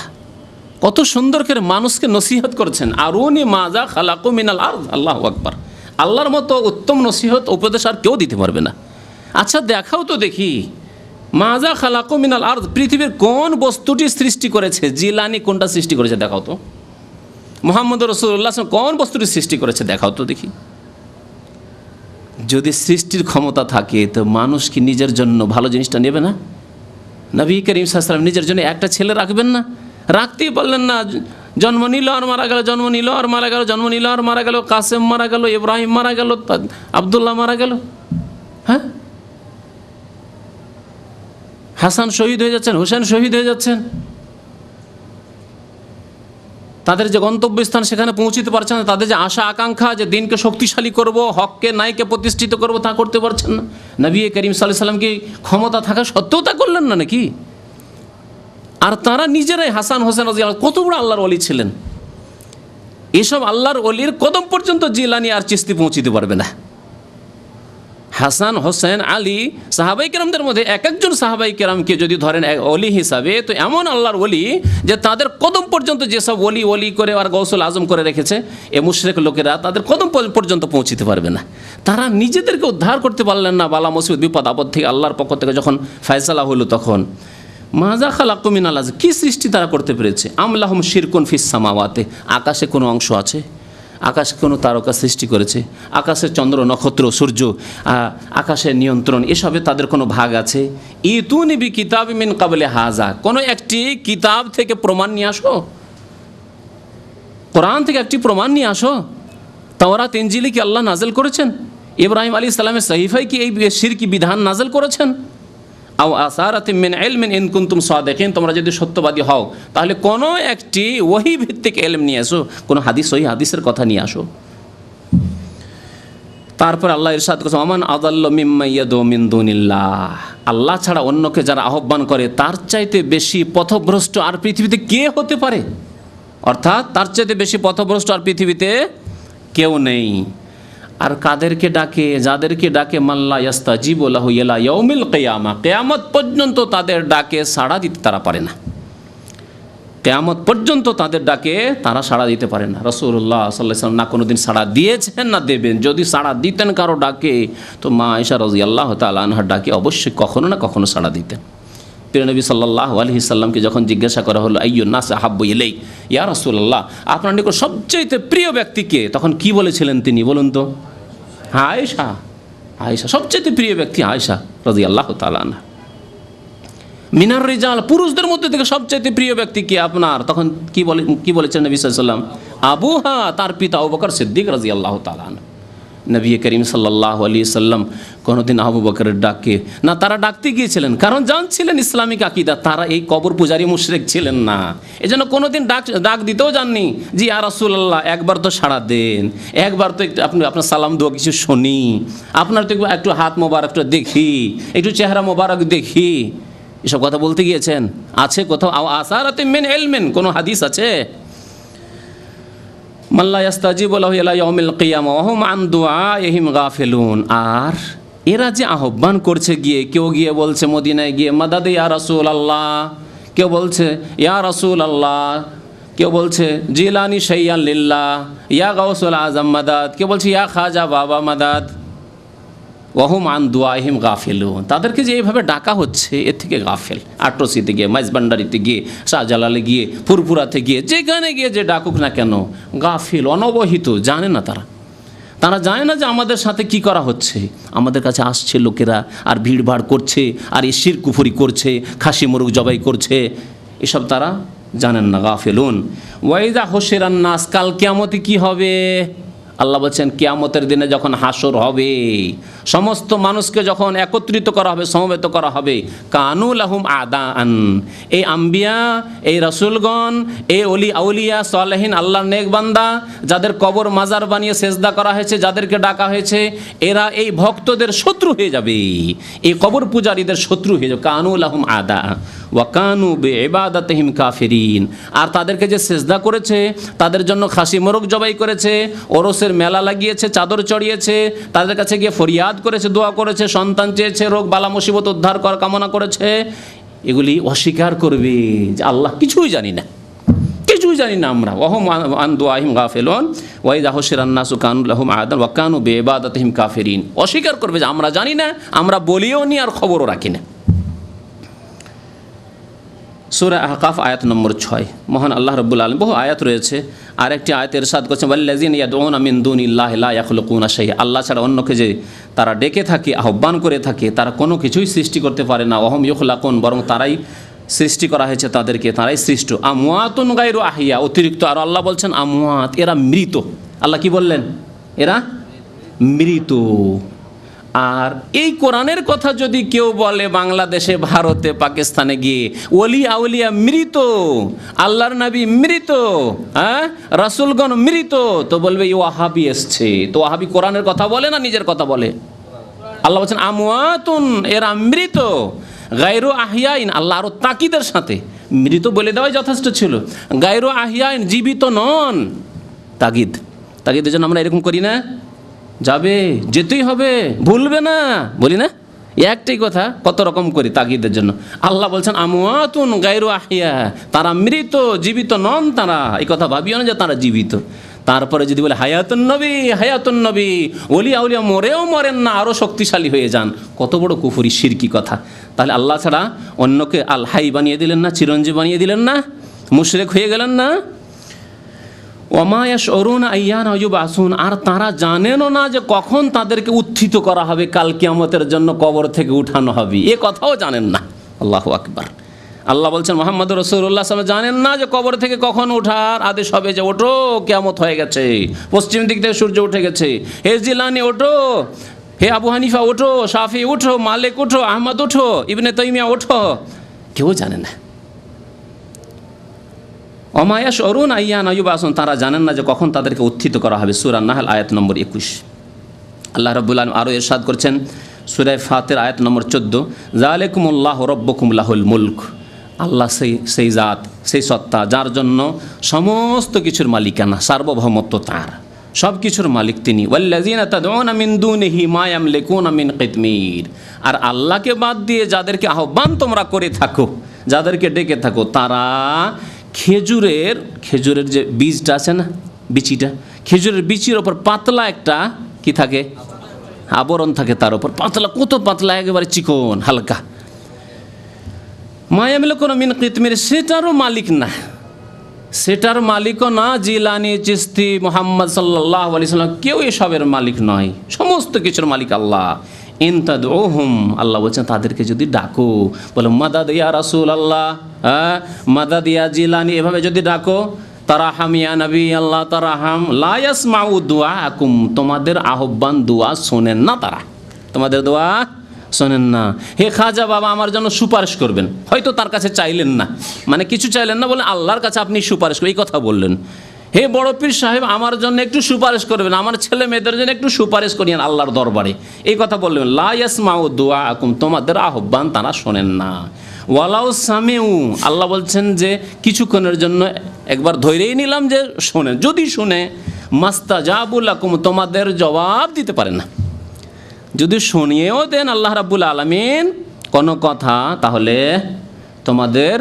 কত সুন্দর করে মানুষকে নসিহত করছেন, আরুনি মাজা খালাকু মিনাল আরদ, আল্লাহু আকবার। আল্লাহর মতো উত্তম নসিহত উপদেশ আর কেউ দিতে পারবে না। আচ্ছা দেখাও তো দেখি, মাজা খালাকু মিনাল আরদ, পৃথিবীর কোন বস্তুটি সৃষ্টি করেছে। জিলানি কোনটা সৃষ্টি করেছে দেখাও তো। মুহাম্মদ রাসূলুল্লাহ কোন বস্তুটি সৃষ্টি করেছে দেখাও তো দেখি। যদি সৃষ্টির ক্ষমতা থাকে তো মানুষ কি নিজের জন্য ভালো জিনিসটা নেবে না? নবী করিম সাল্লাল্লাহু আলাইহি ওয়াসাল্লাম নিজের জন্য একটা ছেলে রাখবেন না? রাখতেই পারলেন না। জন্ম নিল আর মারা গেল, জন্ম নিল আর মারা গেল, জন্ম নিল আর মারা গেল, কাসেম মারা গেল, ইব্রাহিম মারা গেল, আব্দুল্লাহ মারা গেল। হ্যাঁ, হাসান শহীদ হয়ে যাচ্ছেন, হোসেন শহীদ হয়ে যাচ্ছেন, তাদের যে গন্তব্যস্থান সেখানে পৌঁছতে পারছেন না। তাদের যে আশা আকাঙ্ক্ষা যে দিনকে শক্তিশালী করব, হককে নাইকে প্রতিষ্ঠিত করব, তা করতে পারছেন না। নবী করিম সাল্লাল্লাহু আলাইহি ওয়াসাল্লাম কি ক্ষমতা থাকা সত্ত্বেও তা করলেন না নাকি? আর তারা নিজেরাই হাসান হোসেন রাদিয়াল্লাহু কত বড় আল্লাহর ওলি ছিলেন, এসব আল্লাহর ওলির কদম পর্যন্ত জিলানী আর চিশতি পৌঁছিতে পারবে না। হাসান হোসেন আলী সাহাবাই কেরামদের মধ্যে এক একজন সাহাবাই কেরামকে যদি ধরেন ওলি হিসাবে, তো এমন আল্লাহর ওলি যে তাদের কদম পর্যন্ত যেসব ওলি ওলি করে আর গৌসুল আজম করে রেখেছে এ মুশরিক লোকেরা তাদের কদম পর্যন্ত পৌঁছিতে পারবে না। তারা নিজেদেরকে উদ্ধার করতে পারলেন না বালা মুসিবত বিপদ আপদ থেকে। আল্লাহর পক্ষ থেকে যখন ফয়সালা হলো তখন মাজা খালাকুম মিনাল আরজ, কি সৃষ্টি তারা করতে পেরেছে? আমলাহুম শিরকুন ফিস সামাওয়াতে, আকাশে কোনো অংশ আছে? আকাশে কোনো তারকা সৃষ্টি করেছে? আকাশের চন্দ্র নক্ষত্র সূর্য আকাশের নিয়ন্ত্রণ এসবে তাদের কোনো ভাগ আছে? ইতুনি বি কিতাব মিন কাবলে হাজা, কোনো একটি কিতাব থেকে প্রমাণ নিয়ে আসো, কোরআন থেকে একটি প্রমাণ নিয়ে আসো। তাওরাত ইনজিলে কি আল্লাহ নাজেল করেছেন? ইব্রাহিম আলাইহিস সালামের সহিফায় কি এই শিরকি বিধান নাজেল করেছেন? আও আসারাতিম মিন ইলমিন ইন কুনতুম সাদিকিন, তোমরা যদি সত্যবাদী হও তাহলে কোনো একটি ওহী ভিত্তিক ইলম নিয়ে আসো, কোনো হাদিস ওই হাদিসের কথা নিয়ে আসো। তারপর আল্লাহ ইরশাদ করেছেন আমান আদাল্লু মিম্মা ইয়াদু মিন দুনিল্লাহ, আল্লাহ ছাড়া অন্যকে যারা আহ্বান করে তার চাইতে বেশি পথভ্রষ্ট আর পৃথিবীতে কে হতে পারে? অর্থাৎ তার চাইতে বেশি পথভ্রষ্ট আর পৃথিবীতে কেউ নেই। আর কাদেরকে ডাকে? যাদেরকে ডাকে মাল্লা ইয়াস্তাজিবু লাহু ইলা ইয়াউমিল কিয়ামা, কিয়ামত পর্যন্ত তাদের ডাকে সাড়া দিতে তারা পারে না। কিয়ামত পর্যন্ত তাদের ডাকে তারা সাড়া দিতে পারে না। রাসূলুল্লাহ সাল্লাল্লাহু আলাইহি ওয়াসাল্লাম না কোনোদিন সাড়া দিয়েছেন না দেবেন। যদি সাড়া দিতেন কারো ডাকে তো মা আয়েশা রাদিয়াল্লাহু তাআলা আনহার ডাকে অবশ্যই কখনো না কখনো সাড়া দিতেন। প্রিয় নবী সাল্লাল্লাহু আলাইহি সাল্লামকে যখন জিজ্ঞাসা করা হলো আইয়ুন নাস আহাব্বু ইলাই, ইয়া রাসূলুল্লাহ আপনার নিকট সবচেয়ে প্রিয় ব্যক্তি কে? তখন কি বলেছিলেন তিনি বলুন তো? আয়েশা। আয়েশা সবচেয়ে প্রিয় ব্যক্তি আয়েশা রাদিয়াল্লাহু তাআলা আনহা। মিনার রিজাল, পুরুষদের মধ্যে থেকে সবচেয়ে প্রিয় ব্যক্তি কে আপনার? তখন কি বলেছেন নবী সাল্লাল্লাহু আলাইহি ওয়াসাল্লাম? আবুহা, তার পিতা আবু বকর সিদ্দিক রাদিয়াল্লাহু তাআলা আনহু। নবী করিম সাল্লাল্লাহু আলাইহি সাল্লাম কোনোদিন আবু বকরের ডাকে না, তারা ডাকতে গিয়েছিলেন কারণ জানছিলেন ইসলামিক আকীদা, তারা এই কবর পূজারী মুশরিক ছিলেন না, এজন্য কোনোদিন ডাক দিতেও যাননি। জি ইয়া রাসূলুল্লাহ একবার তো সাড়া দেন, একবার তো একটু আপনার সালাম দোয়া কিছু শুনি, আপনার তো একটু হাত মোবারকটা দেখি, একটু চেহারা মোবারক দেখি, এসব কথা বলতে গিয়েছেন? আছে কোথাও? আসারাতে মিন ইলমিন, কোনো হাদিস আছে? মাল্লা ইয়াস্তাজিবু লাহু ইলা ইয়াউমিল কিয়ামা ওয়া হুম আন দুআইহিম গাফিলুন। আর এরা যে আহ্বান করছে গিয়ে, কেউ গিয়ে বলছে মদিনায় গিয়ে মাদাদ ইয়া রাসূলুল্লাহ, কেউ বলছে ইয়া রাসূলুল্লাহ, কেউ বলছে জিলানি শাইয়ান লিল্লাহ, ইয়া গাউসুল আজম মাদাদ, কেউ বলছে ইয়া খাজা বাবা মাদাদ। ওয়া হুম আন দুআইহিম গাফিলুন, তাদেরকে যে এইভাবে ডাকা হচ্ছে এর থেকে গাফেল। আট্রসিতে গিয়ে, মাইজবান্ডারিতে গিয়ে, শাহজালালে গিয়ে, ফুরফুরাতে গিয়ে, যেখানে গিয়ে যে ডাকুক না কেন গাফিল, অনবহিত, জানে না তারা জানে না যে আমাদের সাথে কি করা হচ্ছে। আমাদের কাছে আসছে লোকেরা আর ভিড়ভাড় করছে আর এই শিরক কুফরি করছে, খাসি মোরগ জবাই করছে, এসব তারা জানেন না, গাফিলুন। ওয়াইদা হুশিরান নাস, কাল কিয়ামতে কি হবে? আল্লাহ বলছেন কিয়ামতের দিনে যখন হাসর হবে, সমস্ত মানুষকে যখন একত্রিত করা হবে, সমবেত করা হবে, কানু লাহুম আদান, এই আম্বিয়া, এই রাসূলগণ, এই ওলি আউলিয়া সালেহিন আল্লাহর নেক বান্দা যাদের কবর মাজার বানিয়ে সেজদা করা হয়েছে, যাদেরকে ডাকা হয়েছে, এরা এই ভক্তদের শত্রু হয়ে যাবে, এই কবর পূজারীদের শত্রু হয়ে যাবে। কানু লাহুম আদা ওয়া কানু বিইবাদাতিহিম কাফিরিন, আর তাদেরকে যে সেজদা করেছে, তাদের জন্য খাসি মোরগ জবাই করেছে, ওরসের মেলা লাগিয়েছে, চাদর চড়িয়েছে, তাদের কাছে গিয়ে ফরিয়াদ করেছে, দোয়া করেছে, সন্তান চেয়েছে, রোগ বালা মুসিবত উদ্ধার করার কামনা করেছে, এগুলি অস্বীকার করবে যে আল্লাহ কিছুই জানি না, কিছুই জানি না আমরা। ওয়াহুম আন দুআইহিম গাফিলুন ওয়া ইযা হুশিরান নাসু কানু লাহুম আদান ওয়া কানু বিইবাদাতিহিম কাফিরিন, অস্বীকার করবে যে আমরা জানি না, আমরা বলিও নি আর খবরও রাখি না। সূরা আহকাফ আয়াত নম্বর 6। মহান আল্লাহ রাব্বুল আলামিন, বহু আয়াত রয়েছে, আর একটি আয়াতে ইরশাদ করছেন ওয়াল্লাযিনা ইয়াদউনা মিন দুনিল্লাহি লা ইয়াখলুকুনা শাইআ, আল্লাহ ছাড়া অন্যকে যে তারা ডেকে থাকে, আহ্বান করে থাকে, তারা কোনো কিছুই সৃষ্টি করতে পারে না। ওয়াহুম ইখলাকুন, বরং তারাই সৃষ্টি করা হয়েছে, তাদেরকে তারাই সৃষ্ট। আমওয়াতুন গায়রু আহিয়া, অতিরিক্ত। আর আল্লাহ বলছেন আমওয়াত, এরা মৃত। আল্লাহ কি বললেন? এরা মৃত। আর এই কোরআনের কথা যদি কেউ বলে বাংলাদেশে, ভারতে, পাকিস্তানে গিয়ে ওলি আউলিয়া মৃত, আল্লাহর নবী মৃত, হ্যাঁ রাসূলগণ মৃত, তো বলবে এই ওয়াহাবি এসছে। তো ওয়াহাবি কোরআনের কথা বলে না নিজের কথা বলে? আল্লাহ বলছেন আমওয়াতুন, এরা মৃত, গায়রু আহিয়াইন, আল্লাহ আরো তাকিদের সাথে মৃত বলে দেওয়াই যথেষ্ট ছিল। গায়রু আহিয়াইন, জীবিত নন। তাগিদের জন্য আমরা এরকম করি না, যাবে, যেতেই হবে, ভুলবে না, বলি না? একটাই কথা, কত রকম করি তাগিদের জন্য। আল্লাহ বলছেন আমওয়াতুন গায়রু আহিয়া, তারা মৃত, জীবিত নন তারা। এই কথা ভাবিও না যে তারা জীবিত। তারপরে যদি বলে হায়াতুন নবী, ওলিয়া উলিয়া মরেও মরেন না, আরও শক্তিশালী হয়ে যান, কত বড় কুফরি শিরকি কথা। তাহলে আল্লাহ ছাড়া অন্যকে আল হাই বানিয়ে দিলেন না, চিরঞ্জীব বানিয়ে দিলেন না, মুশরিক হয়ে গেলেন না? ওমা ইয়াশউরুনা আইয়ানা ইউবআসুন, আর তারা জানেনও না যে কখন তাদেরকে উত্থিত করা হবে, কাল কিয়ামতের জন্য কবর থেকে উঠানো হবে, এ কথাও জানেন না। আল্লাহু আকবার। আল্লাহ বলছেন মুহাম্মদ রাসূলুল্লাহ সাল্লাল্লাহু আলাইহি ওয়াসাল্লাম জানেন না যে কবর থেকে কখন ওঠার আদেশ হবে, যে ওঠো কিয়ামত হয়ে গেছে, পশ্চিম দিক থেকে সূর্য উঠে গেছে, হে জিলানী ওঠো, হে আবু হানিফা ওঠো, শাফি ওঠো, মালিক ওঠো, আহমদ ওঠো, ইবনে তাইমিয়া ওঠো, কেউ জানে না। ওমা ইয়াশউরুনা আইয়ানা ইউবআসুন, তারা জানেন না যে কখন তাদেরকে উত্থিত করা হবে। সূরা নাহল আয়াত নম্বর 21। আল্লাহ রাব্বুল আলামিন আরও ইরশাদ করছেন সূরা ফাতির আয়াত নম্বর 14, যালিকুমুল্লাহু রাব্বুকুম লাহুল মুলক, আল্লাহ সেই জাত, সেই সত্তা যার জন্য সমস্ত কিছুর মালিকানা, সার্বভৌমত্ব তার, সব কিছুর মালিক তিনি। ওয়াল্লাযীনা তাদউনা মিন দুনিহি মা ইয়ামলিকুনা মিন কিতমির, আর আল্লাহকে বাদ দিয়ে যাদেরকে আহ্বান তোমরা করে থাকো, যাদেরকে ডেকে থাকো, তারা খেজুরের যে বীজটা আছে না, বিচিটা, খেজুরের বিচির ওপর পাতলা একটা কি থাকে, আবরণ থাকে, তার উপর পাতলা, কত পাতলা, একেবারে চিকন হালকা, মা ইয়ামলিকুনা মিন কিতমির, সেটারও মালিক না, সেটার মালিকও না জিলানি, চিশতি, মুহাম্মদ সাল্লাল্লাহু আলাইহি সাল্লাম, কেউ এসবের মালিক নয়, সমস্ত কিছুর মালিক আল্লাহ। ইন তাদউহুম, আল্লাহ বলছেন তাদেরকে যদি ডাকো, বলে মাদাদ ইয়া রাসূলুল্লাহ, মাদাদ ইয়া জিলানি, এভাবে যদি ডাকো, তারাহাম ইয়া নবী আল্লাহ তারাহাম, লা ইয়াসমাউ দুআকুম, তোমাদের আহ্বান দোয়া শোনেন না তারা, তোমাদের দোয়া শোনেন না। হে খাজা বাবা আমার জন্য সুপারিশ করবেন, হয়তো তার কাছে চাইলেন না, মানে কিছু চাইলেন না, বলে আল্লাহর কাছে আপনি সুপারিশ করবেন, এই কথা বললেন। হে বড় পীর সাহেব আমার জন্য একটু সুপারিশ করবেন, আমার ছেলে মেয়েদের জন্য একটু সুপারিশ করিয়েন আল্লাহর দরবারে, এই কথা বললেন। লা ইয়াসমাউ দুআকুম, তোমাদের আহ্বান তারা শোনেন না। ওয়ালাউ সামিউ, আল্লাহ বলছেন যে কিছুক্ষণের জন্য একবার ধরেই নিলাম যে শোনেন, যদি শুনে, মাস্তাজাবু লাকুম, তোমাদের জবাব দিতে পারেন না। যদি শুনিয়েও দেন আল্লাহ রাব্বুল আলামিন কোনো কথা, তাহলে তোমাদের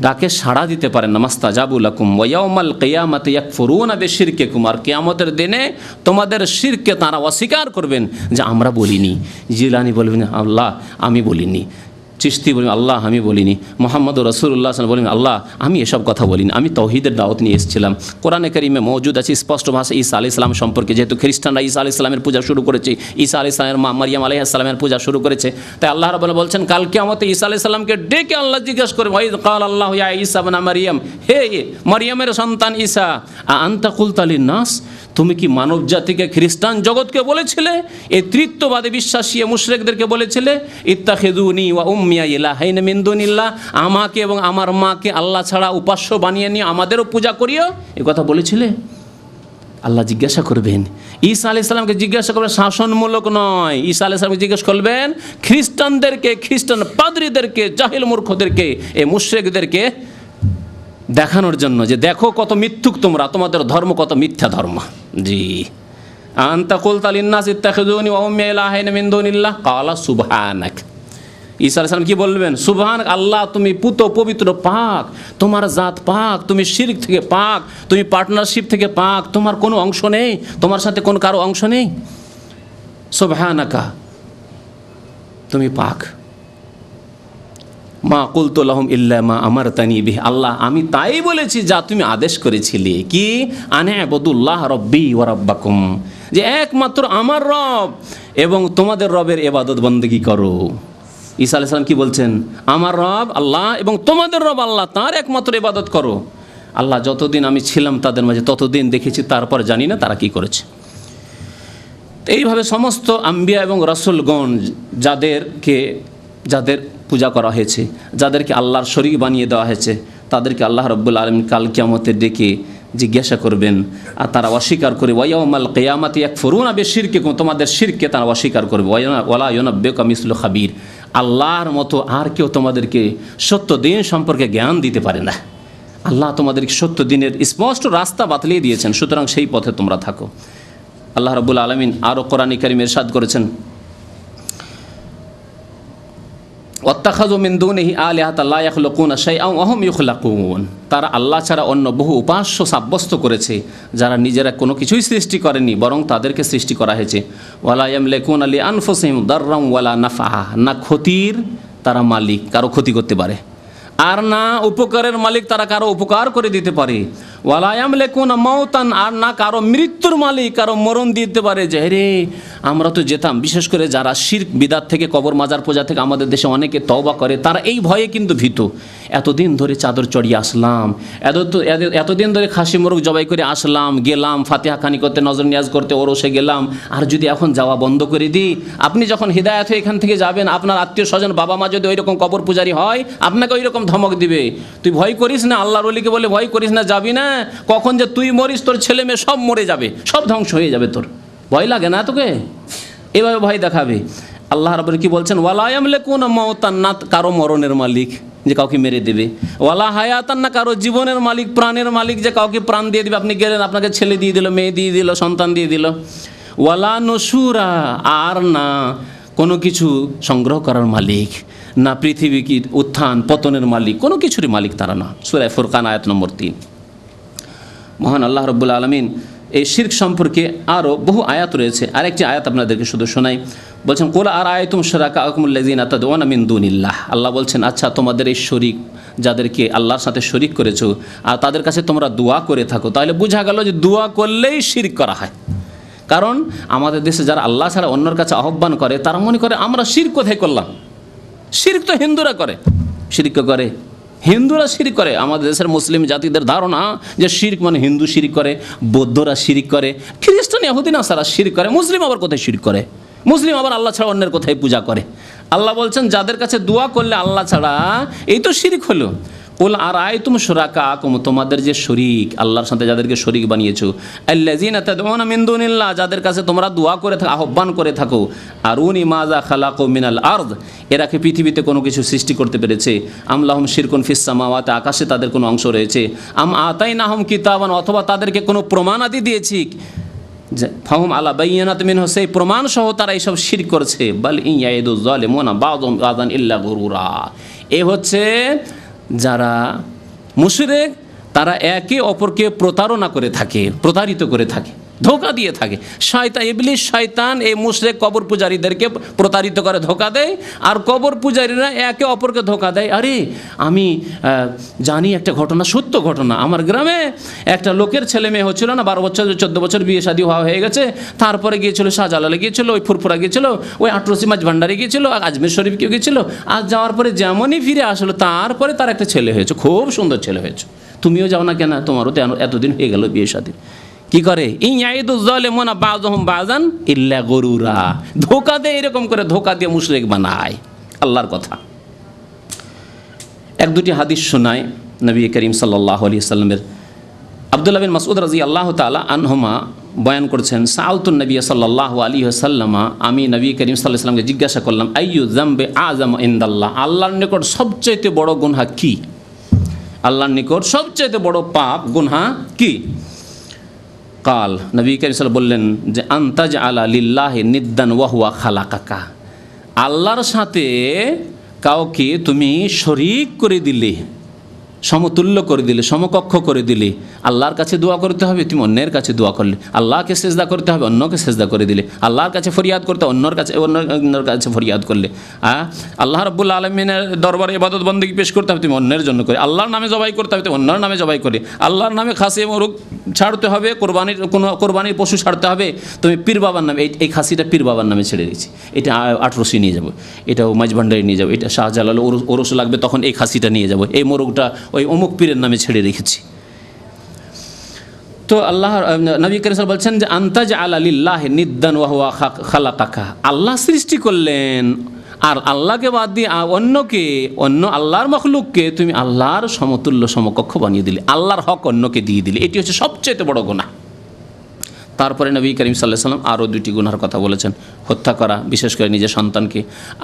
ডাকে সাড়া দিতে পারেন না। মাস্তাজাবু লাকুম ওয়া ইয়াউমাল কিয়ামাতি ইয়াকফুরুনা বিশিরকিকুম, আর কিয়ামতের দিনে তোমাদের শিরকে তারা অস্বীকার করবেন যে আমরা বলিনি। জিলানি বলবেন আল্লাহ আমি বলিনি, চিশতি বলবেন আল্লাহ আমি বলিনি, মুহাম্মদ রাসূলুল্লাহ সাল্লাল্লাহু আলাইহি ওয়াসাল্লাম বলবেন আল্লাহ আমি এসব কথা বলিনি, আমি তাওহীদের দাওয়াত নিয়ে এসেছিলাম। কোরআনে কারিমে মওজুদ আছে স্পষ্ট ভাষা ঈসা আলাইহিস সালাম সম্পর্কে, যেহেতু খ্রিস্টানরা ঈসা আলাইহিস সালামের পূজা শুরু করেছে, ঈসা আলাইহিস সালামের মা মারিয়াম আলাইহিস সালামের পূজা শুরু করেছে, তাই আল্লাহ রাব্বুল বলছেন কাল কিয়ামতে ঈসা আলাইহিস সালামকে ডেকে আল্লাহ জিজ্ঞেস করবেন, ওয়াইদ ক্বাল আল্লাহু ইয়া ঈসা ইবনে মারিয়াম, হে মারিয়ামের সন্তান ঈসা, আনতা কুলতা লিন-নাস, তুমি কি মানব জাতিকে, খ্রিস্টান জগৎকে বলেছিলে, এই তৃত্ববাদে বিশ্বাসী মুশরিকদেরকে বলেছিলে, ইত্তাখিযুনি ওয়া উম্মিয়া ইলাহাইন মিন দুনিল্লাহ, আমাকে এবং আমার মাকে আল্লাহ ছাড়া উপাস্য বানিয়ে নিয়ে আমাদেরও পূজা করিও, এই কথা বলেছিলে? আল্লাহ জিজ্ঞাসা করবেন, ঈসা আলাইহিস সালামকে জিজ্ঞাসা করবেন, শাসনমূলক নয়, ঈসা আলাইহিস সালামকে জিজ্ঞেস করবেন খ্রিস্টানদেরকে, খ্রিস্টান পাদ্রীদেরকে, জাহিল মূর্খদেরকে, এই মুশরিকদেরকে দেখানোর জন্য যে দেখো কত মিথ্যুক তোমরা, তোমাদের ধর্ম কত মিথ্যা ধর্ম। জি, আনতা কুলতা লিন-নাস ইত্তাখিযুনি ওয়া উম্মিয়া ইলাহাইন মিন দুনিল্লাহ, ক্বালা সুবহানাক, ঈসা আলাইহিস সালাম কি বলবেন? সুবহানাক, আল্লাহ তুমি পুত পবিত্র, পাক, তোমার জাত পাক, তুমি শিরক থেকে পাক, তুমি পার্টনারশিপ থেকে পাক, তোমার কোনো অংশ নেই, তোমার সাথে কোনো কারো অংশ নেই। সুবহানাকা, তুমি পাক। মা কুলতু লাহুম ইল্লা মা আমারতানি বিহি, আল্লাহ আমি তাই বলেছি যা তুমি আদেশ করেছিলে, কি আনে আবুদুল্লাহ রব্বি ওয়া রাব্বাকুম, যে একমাত্র আমার রব এবং তোমাদের রবের ইবাদত বন্দেগী করো। ঈসা আলাইহিস সালাম কি বলছেন? আমার রব আল্লাহ এবং তোমাদের রব আল্লাহ, তার একমাত্র ইবাদত করো। আল্লাহ যতদিন আমি ছিলাম তাদের মাঝে ততদিন দেখেছি, তারপর জানি না তারা কি করেছে। এইভাবে সমস্ত আম্বিয়া এবং রাসূলগণ যাদের পূজা করা হয়েছে, যাদেরকে আল্লাহর শরীক বানিয়ে দেওয়া হয়েছে, তাদেরকে আল্লাহ রাব্বুল আলামিন কাল কিয়ামতে ডেকে জিজ্ঞাসা করবেন, আর তারা অস্বীকার করে, ওয়া ইয়াউমাল কিয়ামাতি ইয়াকফুরুনা বিশিরকিকুম, তোমাদের শিরকে তারা অস্বীকার করবে। ওয়ালা ইউনাব্বিউকা মিসলু খাবীর, আল্লাহর মতো আর কেউ তোমাদেরকে সত্য দিন সম্পর্কে জ্ঞান দিতে পারে না। আল্লাহ তোমাদেরকে সত্য দিনের স্পষ্ট রাস্তা বাতলিয়ে দিয়েছেন, সুতরাং সেই পথে তোমরা থাকো। আল্লাহ রাব্বুল আলামিন আরও কোরআনে কারীমে ইরশাদ করেছেন, ওয়াত্তাখাযু মিন দুনিহি আলিহাতান লা ইয়াখলুকুনা শাইআন ওয়া হুম ইখলাকুন। তারা আল্লাহ ছাড়া অন্য বহু উপাস্য সাব্যস্ত করেছে, যারা নিজেরা কোনো কিছুই সৃষ্টি করেনি, বরং তাদেরকে সৃষ্টি করা হয়েছে। ওয়ালা ইয়ামলিকুনা লিআনফুসিহিম দাররান ওয়ালা নাফআ, না ক্ষতির তারা মালিক, কারো ক্ষতি করতে পারে, আর না উপকারের মালিক, তারা কারো উপকার করে দিতে পারে। ওয়ালা ইয়ামলিকুনা মাউতান, আর না কারো মৃত্যুর মালিক, কারো মরণ দিতে পারে। যে রে আমরা তো যেতাম, বিশেষ করে যারা শিরক বিদাত থেকে, কবর মাজার পূজা থেকে আমাদের দেশে অনেকে তওবা করে, তারা এই ভয়ে কিন্তু ভীত। এতদিন ধরে চাদর চড়িয়ে আসলাম, এতদিন ধরে খাসি মোরগ জবাই করে আসলাম, গেলাম ফাতিহা খানি করতে, নজর নিয়াজ করতে, ওরসে গেলাম, আর যদি এখন যাওয়া বন্ধ করে দিই, আপনি যখন হিদায়াত হয়ে এখান থেকে যাবেন, আপনার আত্মীয় স্বজন বাবা মা যদি ওই রকম কবর পূজারি হয়, আপনাকে ওই রকম ধমক দিবে, তুই ভয় করিস না, আল্লাহর ওলিকে বলে ভয় করিস না, যাবি না, কখন যে তুই মরিস, তোর ছেলে মেয়ে সব মরে যাবে, সব ধ্বংস হয়ে যাবে, তোর ভয় লাগে না তোকে? এভাবে ভয় দেখাবে। আল্লাহ রাব্বুল কি বলছেন, ওয়ালা ইয়ামলিকুনা মাউতান, না কারো মরণের মালিক যে কাউকে মেরে দেবে, ওয়ালা হায়াতান, না কারো জীবনের মালিক, প্রাণের মালিক যে কাউকে প্রাণ দিয়ে দেবে। আপনি গেলেন, আপনাকে ছেলে দিয়ে দিল, মেয়ে দিয়ে দিল, সন্তান দিয়ে দিল। ওয়ালা নশুরা, আর না কোনো কিছু সংগ্রহ করার মালিক, না পৃথিবী কি উত্থান পতনের মালিক, কোনো কিছুরই মালিক তারা না। সূরা ফুরকান আয়াত নম্বর 3। মহান আল্লাহ রাব্বুল আলামিন এই শিরক সম্পর্কে আরও বহু আয়াত রয়েছে। আরেকটি আয়াত আপনাদেরকে শুধু শোনাই। বলছেন, কুল আরাআইতুম শুরাকাআকুমুল্লাযীনা তাদউনা মিন দুনিল্লাহ। আল্লাহ বলছেন, আচ্ছা তোমাদের এই শরীক, যাদেরকে আল্লাহর সাথে শরীক করেছো, আর তাদের কাছে তোমরা দোয়া করে থাকো, তাহলে বোঝা গেল যে দোয়া করলেই শিরক করা হয়। কারণ আমাদের দেশে যারা আল্লাহ ছাড়া অন্যর কাছে আহ্বান করে, তারা মনে করে আমরা শিরক কোথায় করলাম। শিরক তো হিন্দুরা করে, শিরক করে হিন্দুরা শিরক করে। আমাদের দেশের মুসলিম জাতিদের ধারণা যে শিরক মানে হিন্দু শিরক করে, বৌদ্ধরা শিরক করে, খ্রিস্টান ইহুদি নাসারা শিরক করে, মুসলিম আবার কোথায় শিরক করে? মুসলিম আবার আল্লাহ ছাড়া অন্যের কোথায় পূজা করে? আল্লাহ বলছেন, যাদের কাছে দোয়া করলে আল্লাহ ছাড়া, এই তো শিরক হলো। কুল আরাআইতুম শুরাকাআকুম, তোমাদের যে শরীক, আল্লাহর সাথে যাদেরকে শরীক বানিয়েছো, আল্লাযীনা তাদউনা মিন দুনিল্লাহ, যাদের কাছে তোমরা দোয়া করে থাকো, আহ্বান করে থাকো, আরুনি মাযা খালাকু মিনাল আরদ, এরা কি পৃথিবীতে কোনো কিছু সৃষ্টি করতে পেরেছে? আম লাহুম শিরকুন ফিস সামাওয়াতি, আকাশে তাদের কোনো অংশ রয়েছে? আম আতাইনাহুম কিতাবান, অথবা তাদেরকে কোনো প্রমাণ আদি দিয়েছি, ফাহুম আলা বাইয়িনাত মিনহু, সেই প্রমাণ সহ তারা এইসব শিরক করছে। বাল ইন ইয়াইদুজ জালিমুনা বাযুহুম বাযান ইল্লা গুরুরা। এ হচ্ছে যারা মুশরিক, তারা একে অপরকে প্রতারণা করে থাকে, প্রতারিত করে থাকে, ধোঁকা দিয়ে থাকে। শয়তান, ইবলিস শয়তান এই মুশরিক কবর পূজারীদেরকে প্রতারিত করে, ধোঁকা দেয়, আর কবর পূজারীরা একে অপরকে ধোঁকা দেয়। আরে আমি জানি একটা ঘটনা, সত্য ঘটনা, আমার গ্রামে একটা লোকের ছেলে মেয়ে হচ্ছিল না, 12 বছর 14 বছর বিয়ে শাদী হয়ে গেছে, তারপরে গিয়েছিল শাহজালালে, গিয়েছিল ওই ফুরফুরা, গিয়েছিল ওই আটরসি মাঝ ভান্ডারে, গিয়েছিল আজমের শরীফ, কেউ গিয়েছিল। আর যাওয়ার পরে যেমনই ফিরে আসলো, তারপরে তার একটা ছেলে হয়েছে, খুব সুন্দর ছেলে হয়েছে। তুমিও যাও না কেন? তোমারও তো এতদিন হয়ে গেল বিয়ে শাদী। কি করে? ইন ইয়াইদুজ জালিমুনা বাযুহুম বাযান ইল্লা গুরুরা, ধোঁকা দেয়, এরকম করে ধোঁকা দিয়ে মুশরিক বানায়। আল্লাহর কথা। এক দুটি হাদিস শোনায় নবী করিম সাল্লাল্লাহু আলাইহি ওয়াসাল্লামের। আব্দুল্লাহ বিন মাসউদ রাদিয়াল্লাহু তাআলা আনহুমা বয়ান করছেন, সাআলতুন নবী সাল্লাল্লাহু আলাইহি ওয়াসাল্লামা, আমি নবী করিম সাল্লাল্লাহু আলাইহি ওয়াসাল্লামকে জিজ্ঞাসা করলাম, আইয়ু যামবি আযম ইনদাল্লাহ, আল্লাহর নিকট সবচেয়ে বড় গুনাহ কি? আল্লাহর নিকট সবচেয়ে বড় পাপ গুনাহ কি? কাল, নবী করিম সাল্লাল্লাহু আলাইহি ওয়াসাল্লাম বললেন যে, আনতাজআলা লিল্লাহি নিদ্দান ওয়া হুয়া খালাকাকা, আল্লাহর সাথে কাউকে তুমি শরীক করে দিলে, সমতুল্য করে দিলে, সমকক্ষ করে দিলে। আল্লাহর কাছে দোয়া করতে হবে, তুমি অন্যের কাছে দোয়া করলে। আল্লাহকে সেজদা করতে হবে, অন্যকে সেজদা করে দিলে। আল্লাহর কাছে ফরিয়াদ করতে, অন্যর কাছে ফরিয়াদ করলে। আল্লাহ রাব্বুল আলামিনের দরবারে ইবাদত বন্দেগী পেশ করতে হবে, তুমি অন্যের জন্য করে। আল্লাহর নামে জবাই করতে হবে, তুমি অন্যের নামে জবাই করে। আল্লাহর নামে খাসি মোরগ ছাড়তে হবে, কোরবানির পশু ছাড়তে হবে, তুমি পীর বাবার নামে, এই খাসিটা পীর বাবার নামে ছেড়ে দিয়েছি, এটা আটরসি নিয়ে যাবো, এটাও মাঝভান্ডারি নিয়ে যাবো, এটা শাহজালাল ওরস লাগবে, তখন এই খাসিটা নিয়ে যাবো, এই মোরগটা ওই অমুক পীরের নামে ছেড়ে রেখেছি। তো আল্লাহ নবী করিম সাল্লাল্লাহু বলছেন যে, আনতাজআলা লিল্লাহি নিদ্দান ওয়া হুয়া খালাকাকা, আল্লাহ সৃষ্টি করলেন, আর আল্লাহকে বাদ দিয়ে অন্য আল্লাহর মখলুককে তুমি আল্লাহর সমতুল্য সমকক্ষ বানিয়ে দিলে, আল্লাহর হক অন্যকে দিয়ে দিলে। এটি হচ্ছে সবচেয়ে বড় গুনাহ। তারপরে নবী করিম সাল্লাল্লাহু আলাইহি ওয়াসাল্লাম আরও দুটি গুনার কথা বলেছেন, হত্যা করা, বিশেষ করে নিজের সন্তানকে,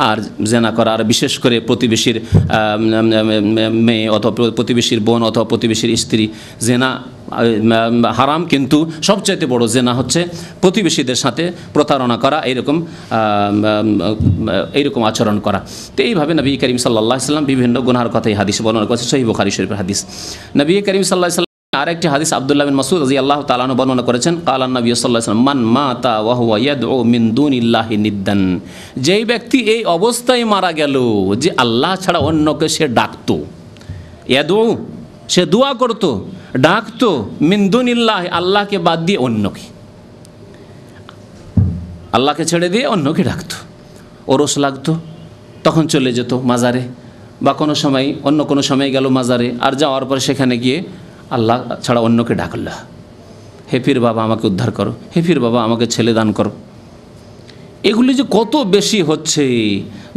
আর জেনা করা, আর বিশেষ করে প্রতিবেশীর মেয়ে অথবা প্রতিবেশীর বোন অথবা প্রতিবেশীর স্ত্রী। জেনা হারাম, কিন্তু সবচাইতে বড় জেনা হচ্ছে প্রতিবেশীদের সাথে প্রতারণা করা, এইরকম আচরণ করা। তো এইভাবে নবী করিম সাল্লাল্লাহু আলাইহি ওয়াসাল্লাম বিভিন্ন গুনার কথাই হাদিস বর্ণনা করেছে, সহিহ বুখারী শরীফের হাদিস। নবী করিম সাল্লাল্লাহু আলাইহি ওয়াসাল্লাম আরেকটি হাদিস আব্দুল্লাহ বিন মাসউদ রাদিয়াল্লাহু তাআলা আনহু বর্ণনা করেছেন, কালান নবী সাল্লাল্লাহু আলাইহি ওয়াসাল্লাম মান মাতা ওয়া হুয়া ইয়াদউ মিন দুনিল্লাহি নিদ্দান, যেই ব্যক্তি এই অবস্থায় মারা গেল যে আল্লাহ ছাড়া অন্যকে সে ডাকতো, ইয়াদউ সে দোয়া করত, ডাকতো, মিন দুনিল্লাহি আল্লাহকে বাদ দিয়ে অন্যকে, আল্লাহকে ছেড়ে দিয়ে অন্যকে ডাকতো, ওরস লাগতো তখন চলে যেত মাজারে, বা কোনো সময় অন্য কোনো সময় গেল মাজারে, আর যাওয়ার পরে সেখানে গিয়ে আল্লাহ ছাড়া অন্যকে ডাকল, হে পীর বাবা আমাকে উদ্ধার করো, হে পীর বাবা আমাকে ছেলে দান করো। এগুলি যে কত বেশি হচ্ছে,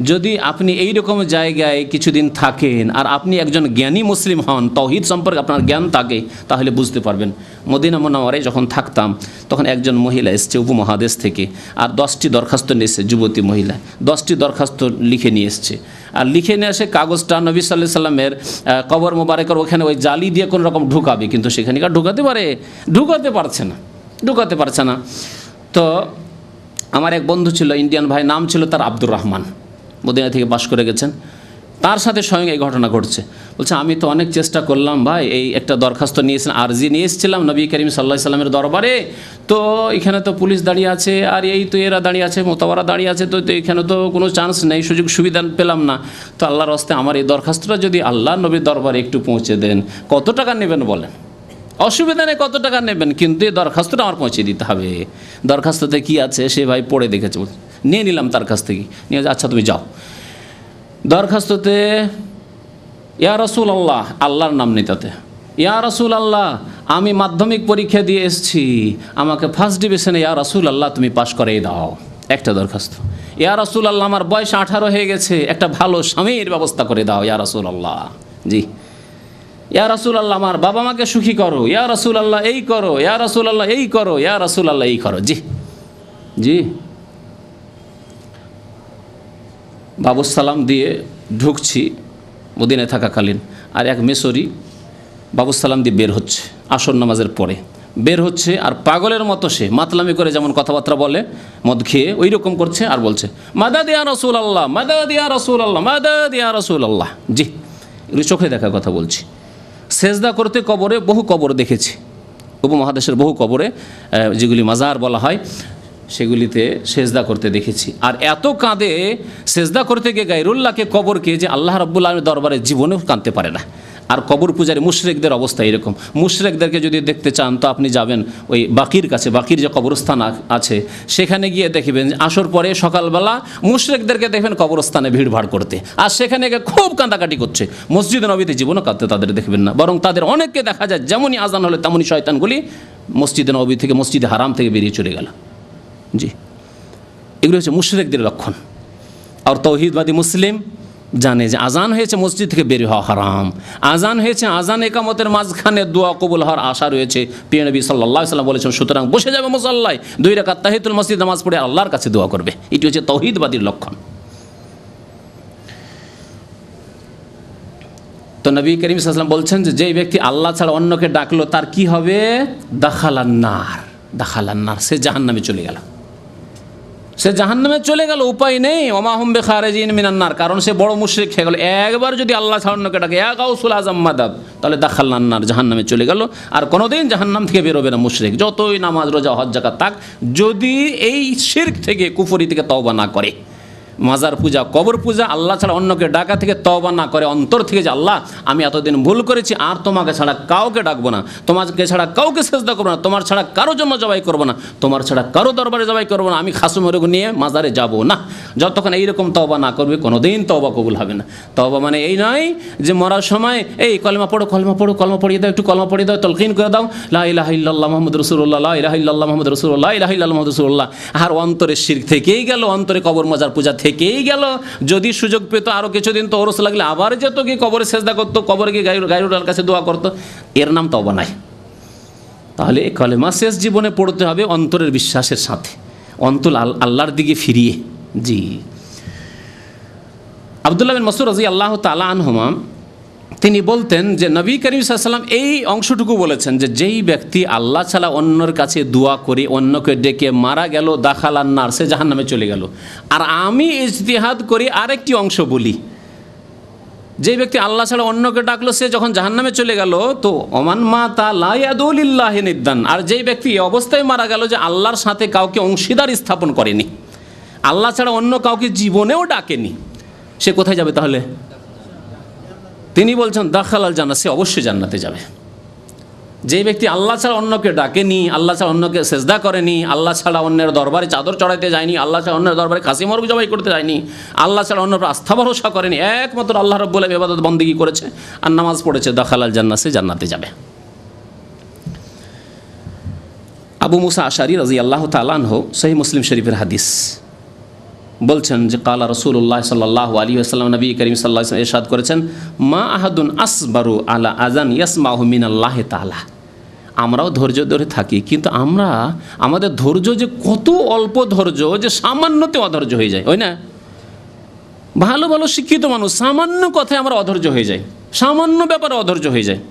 যদি আপনি এই রকম জায়গায় কিছুদিন থাকেন আর আপনি একজন জ্ঞানী মুসলিম হন, তাওহীদ সম্পর্কে আপনার জ্ঞান থাকে, তাহলে বুঝতে পারবেন। মদিনা মুনাওয়ারায় যখন থাকতাম তখন একজন মহিলা এসছে উপমহাদেশ থেকে, আর 10টি দরখাস্ত নিয়ে এসছে, যুবতী মহিলা 10টি দরখাস্ত লিখে নিয়ে এসছে, আর লিখে নিয়ে এসে কাগজটা নবী সাল্লাল্লাহু আলাইহি সাল্লামের কবর মোবারকের ওখানে ওই জালি দিয়ে কোনো রকম ঢুকাবে, কিন্তু সেখানে আর ঢুকাতে পারছে না। তো আমার এক বন্ধু ছিল, ইন্ডিয়ান ভাই, নাম ছিল তার আব্দুর রহমান, মদিনা থেকে পাশ করে গেছেন, তার সাথে স্বয়ং এই ঘটনা ঘটছে। বলছে আমি তো অনেক চেষ্টা করলাম ভাই, এই একটা দরখাস্ত নিয়েছিলাম, আরজি নিয়ে এসেছিলাম নবী করিম সাল্লাল্লাহু আলাইহি সাল্লামের দরবারে, তো এখানে তো পুলিশ দাঁড়িয়ে আছে, আর এই তো এরা দাঁড়িয়ে আছে, মোতাবারা দাঁড়িয়ে আছে, তো এখানে তো কোনো চান্স নেই, সুযোগ সুবিধা পেলাম না। তো আল্লাহর রাস্তায় আমার এই দরখাস্তটা যদি আল্লাহ নবীর দরবারে একটু পৌঁছে দেন, কত টাকা নেবেন বলেন? অসুবিধা নেই, কত টাকা নেবেন, কিন্তু এই দরখাস্তটা আমার পৌঁছে দিতে হবে। দরখাস্ততে কি আছে সে ভাই পড়ে দেখেছে, নিয়ে নিলাম তার কাছ থেকে, নিয়ে আচ্ছা তুমি যাও। দরখাস্ততে ইয়া রাসূলুল্লাহ, আল্লাহর নাম নেই তাতে, ইয়া রাসূলুল্লাহ আমি মাধ্যমিক পরীক্ষা দিয়ে এসেছি, আমাকে ফার্স্ট ডিভিশনে ইয়া রাসূলুল্লাহ তুমি পাশ করিয়ে দাও, একটা দরখাস্ত। ইয়া রাসূলুল্লাহ আমার বয়স 18 হয়ে গেছে, একটা ভালো স্বামীর ব্যবস্থা করে দাও ইয়া রাসূলুল্লাহ। জি। ইয়া রাসূলুল্লাহ আমার বাবা মাকে সুখী করো, ইয়া রাসূলুল্লাহ এই করো, ইয়া রাসূলুল্লাহ এই করো, ইয়া রাসূলুল্লাহ এই করো। জি জি। বাবুস সালাম দিয়ে ঢুকছি মদিনায় থাকাকালীন, আর এক মিশরি বাবুস সালাম দিয়ে বের হচ্ছে, আসর নামাজের পরে বের হচ্ছে, আর পাগলের মতো সে মাতলামি করে যেমন কথাবার্তা বলে মদ খেয়ে ওই রকম করছে, আর বলছে মাদাদ ইয়া রাসূলুল্লাহ, মাদাদ ইয়া রাসূলুল্লাহ, মাদাদ ইয়া রাসূলুল্লাহ। জি, এগুলো চোখে দেখা কথা বলছি। সেজদা করতে কবরে, বহু কবর দেখেছি, উপমহাদেশের বহু কবরে যেগুলি মাজার বলা হয়, সেগুলিতে সেজদা করতে দেখেছি। আর এত কাঁদে সেজদা করতে গিয়ে গায়রুল্লাহকে, কবরকে, যে আল্লাহ রাব্বুল আলামিনের দরবারে জীবনেও কাঁদতে পারে না। আর কবর পূজারী মুশরিকদের অবস্থা এরকম। মুশরিকদেরকে যদি দেখতে চান তো আপনি যাবেন ওই বাকির কাছে, বাকির যে কবরস্থান আছে সেখানে গিয়ে দেখবেন আসর পরে সকালবেলা মুশরিকদেরকে দেখবেন কবরস্থানে ভিড়ভাড় করতে, আর সেখানে গিয়ে খুব কাঁদাকাটি করছে। মসজিদ নবীতে জীবনও কাঁদতে তাদের দেখবেন না, বরং তাদের অনেককে দেখা যায় যেমনই আজান হলে তেমনই শয়তানগুলি মসজিদ নবী থেকে, মসজিদে হারাম থেকে বেরিয়ে চলে গেল। জি, এগুলো হচ্ছে মুশরিকদের লক্ষণ। আর তৌহিদবাদী মুসলিম জানে যে আজান হয়েছে মসজিদ থেকে বের হওয়া হারাম, আজান হয়েছে, আজান একামতের মাঝখানে দোয়া কবুল হওয়ার আশা রয়েছে, প্রিয় নবী সাল্লাল্লাহু আলাইহি ওয়াসাল্লাম বলেছেন, সুতরাং বসে যাবে মুসাল্লায়, 2 রাকাত তাহিয়াতুল মসজিদ নামাজ পড়ে আল্লাহর কাছে দোয়া করবে। এটি হচ্ছে তৌহিদবাদীর লক্ষণ। তো নবী করিম সাল্লাল্লাহু আলাইহি ওয়াসাল্লাম বলছেন যে যেই ব্যক্তি আল্লাহ ছাড়া অন্যকে ডাকলো তার কি হবে? দাখালান্নার, দাখালান্নার, সে জাহান্নামে চলে গেল, সে জাহান্নামে চলে গেল, উপায় নেই। ওমা হুম বিখারিজিন মিনান নার, কারণ সে বড় মুশরিক হয়ে গেল। একবার যদি আল্লাহ ছাড়া অন্যকে ডাকে ইয়া গাউসুল আজম মাদাদ, তাহলে দাখালান্নার, জাহান্নামে চলে গেল, আর কোনোদিন জাহান্নাম থেকে বেরোবে না মুশরিক, যতই নামাজ রোজা হজ যাকাত থাক, যদি এই শিরক থেকে, কুফরি থেকে তওবা না করে। মাজার পূজা, কবর পূজা, আল্লাহ ছাড়া অন্যকে ডাকা থেকে তওবা না করে, অন্তর থেকে যে আল্লাহ আমি এতদিন ভুল করেছি, আর তোমাকে ছাড়া কাউকে ডাকবো না, তোমাকে ছাড়া কাউকে সেজদা করবো না, তোমার ছাড়া কারো জন্য জবাই করবো না, তোমার ছাড়া কারো দরবারে জবাই করবো না, আমি খাসুমের নিয়ে মাজারে যাব না, যতক্ষণ এইরকম তওবা না করবে কোনোদিন তওবা কবুল হবে না। তওবা মানে এই নয় যে মরার সময় এই কলমা পড়ো, কলমা পড়ো, কলমা পড়িয়ে দাও, একটু কলমা পড়িয়ে দাও, তলকিন করে দাও, লা ইলাহা ইল্লাল্লাহ মুহাম্মাদুর রাসূলুল্লাহ, লা ইলাহা ইল্লাল্লাহ মুহাম্মাদুর রাসূলুল্লাহ, লা ইলাহা ইল্লাল্লাহ মুহাম্মাদুর রাসূলুল্লাহ, আর অন্তরে শিরক থেকেই গেল, অন্তরে কবর মাজার পূজা থেকেই গেল। যদি সুযোগ পেত আরও কিছুদিন তো ওরস লাগলে আবার যেত, গিয়ে কবরে সেজদা করতো, কবরে গিয়ে গায়রুল্লাহর কাছে দোয়া করতো, এর নাম তওবা নাই। তাহলে এই কলেমা শেষ জীবনে পড়তে হবে অন্তরের বিশ্বাসের সাথে, অন্তর আল্লাহর দিকে ফিরিয়ে। জি, আব্দুল্লাহ বিন মাসউদ রাদিয়াল্লাহু তাআলা আনহুমা তিনি বলতেন যে নবী করিম সাল্লাল্লাহু আলাইহি ওয়াসাল্লাম এই অংশটুকু বলেছেন যে যেই ব্যক্তি আল্লাহ ছাড়া অন্যর কাছে দোয়া করে অন্যকে ডেকে মারা গেল দাখালান নার, সে জাহান্নামে চলে গেল। আর আমি ইজতিহাদ করি আরেকটি অংশ বলি, যে ব্যক্তি আল্লাহ ছাড়া অন্যকে ডাকলো সে যখন জাহান্নামে চলে গেল, তো ওমান মাতা লা ইয়াদউ লিল্লাহি নিদ্দান, আর যেই ব্যক্তি এই অবস্থায় মারা গেল যে আল্লাহর সাথে কাউকে অংশীদার স্থাপন করেনি, আল্লাহ ছাড়া অন্য কাউকে জীবনেও ডাকেনি, সে কোথায় যাবে তাহলে? তিনি বলছেন দাখালাল জান্নাত, সে অবশ্যই জান্নাতে যাবে। যে ব্যক্তি আল্লাহ ছাড়া অন্যকে ডাকেনি, আল্লাহ ছাড়া অন্যকে সেজদা করেনি, আল্লাহ ছাড়া অন্যের দরবারে চাদর চড়াইতে যায়নি, আল্লাহ ছাড়া অন্যের দরবারে খাসি মরগ জবাই করতে যায়নি, আল্লাহ ছাড়া অন্যের আস্থা ভরসা করেনি, একমাত্র আল্লাহ রাব্বুল আলামিন ইবাদত বন্দেগী করেছে আর নামাজ পড়েছে, দাখালাল জান্নাত, সে জান্নাতে যাবে। আবু মুসা আশারী রাদিয়াল্লাহু তাআলা আনহু সহিহ মুসলিম শরীফের হাদিস বলছেন যে কালা রাসূলুল্লাহ সাল্লাল্লাহু আলাইহি ওয়াসাল্লাম, নবী করিম সাল্লাল্লাহু আলাইহি ওয়াসাল্লাম ইরশাদ করেছেন, মা আহাদুন আসবারু আলা আযান ইয়াসমাহু মিনাল্লাহি তাআলা। আমরাও ধৈর্য ধরে থাকি, কিন্তু আমাদের ধৈর্য যে কত অল্প ধৈর্য, যে সামান্যতে অধৈর্য হয়ে যায়, হয় না? ভালো ভালো শিক্ষিত মানুষ সামান্য কথায় আমরা অধৈর্য হয়ে যাই, সামান্য ব্যাপারে অধৈর্য হয়ে যায়।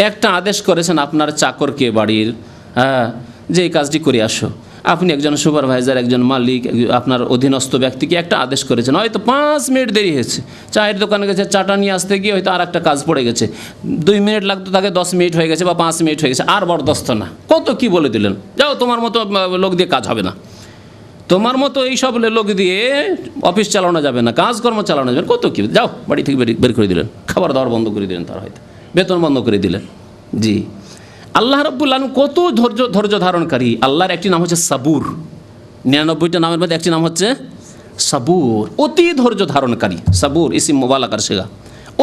একটা আদেশ করেছেন আপনার চাকরকে বাড়ির, যে এই কাজটি করে আসো, আপনি একজন সুপারভাইজার, একজন মালিক, আপনার অধীনস্থ ব্যক্তিকে একটা আদেশ করেছেন, হয়তো 5 মিনিট দেরি হয়েছে, চায়ের দোকানে গেছে, চাটা নিয়ে আসতে গিয়ে হয়তো আর একটা কাজ পড়ে গেছে, 2 মিনিট লাগতো তাকে 10 মিনিট হয়ে গেছে বা 5 মিনিট হয়ে গেছে, আর বরদাস্ত না, কত কি বলে দিলেন, যাও তোমার মতো লোক দিয়ে কাজ হবে না, তোমার মতো এইসব লোক দিয়ে অফিস চালানো যাবে না, কাজকর্ম চালানো যাবে না, কত কি, যাও বাড়ি থেকে বের করে দিলেন, খাবার দাবার বন্ধ করে দিলেন, তার হয়তো বেতন বন্ধ করে দিলেন। জি, আল্লাহ রাব্বুল আলামিন কত ধৈর্য ধারণকারী। আল্লাহর একটি নাম হচ্ছে সাবুর, 99টা নামের মধ্যে একটি নাম হচ্ছে সাবুর, অতি ধৈর্য ধারণকারী। সাবুর ইসিম মুবালাগার শেগা,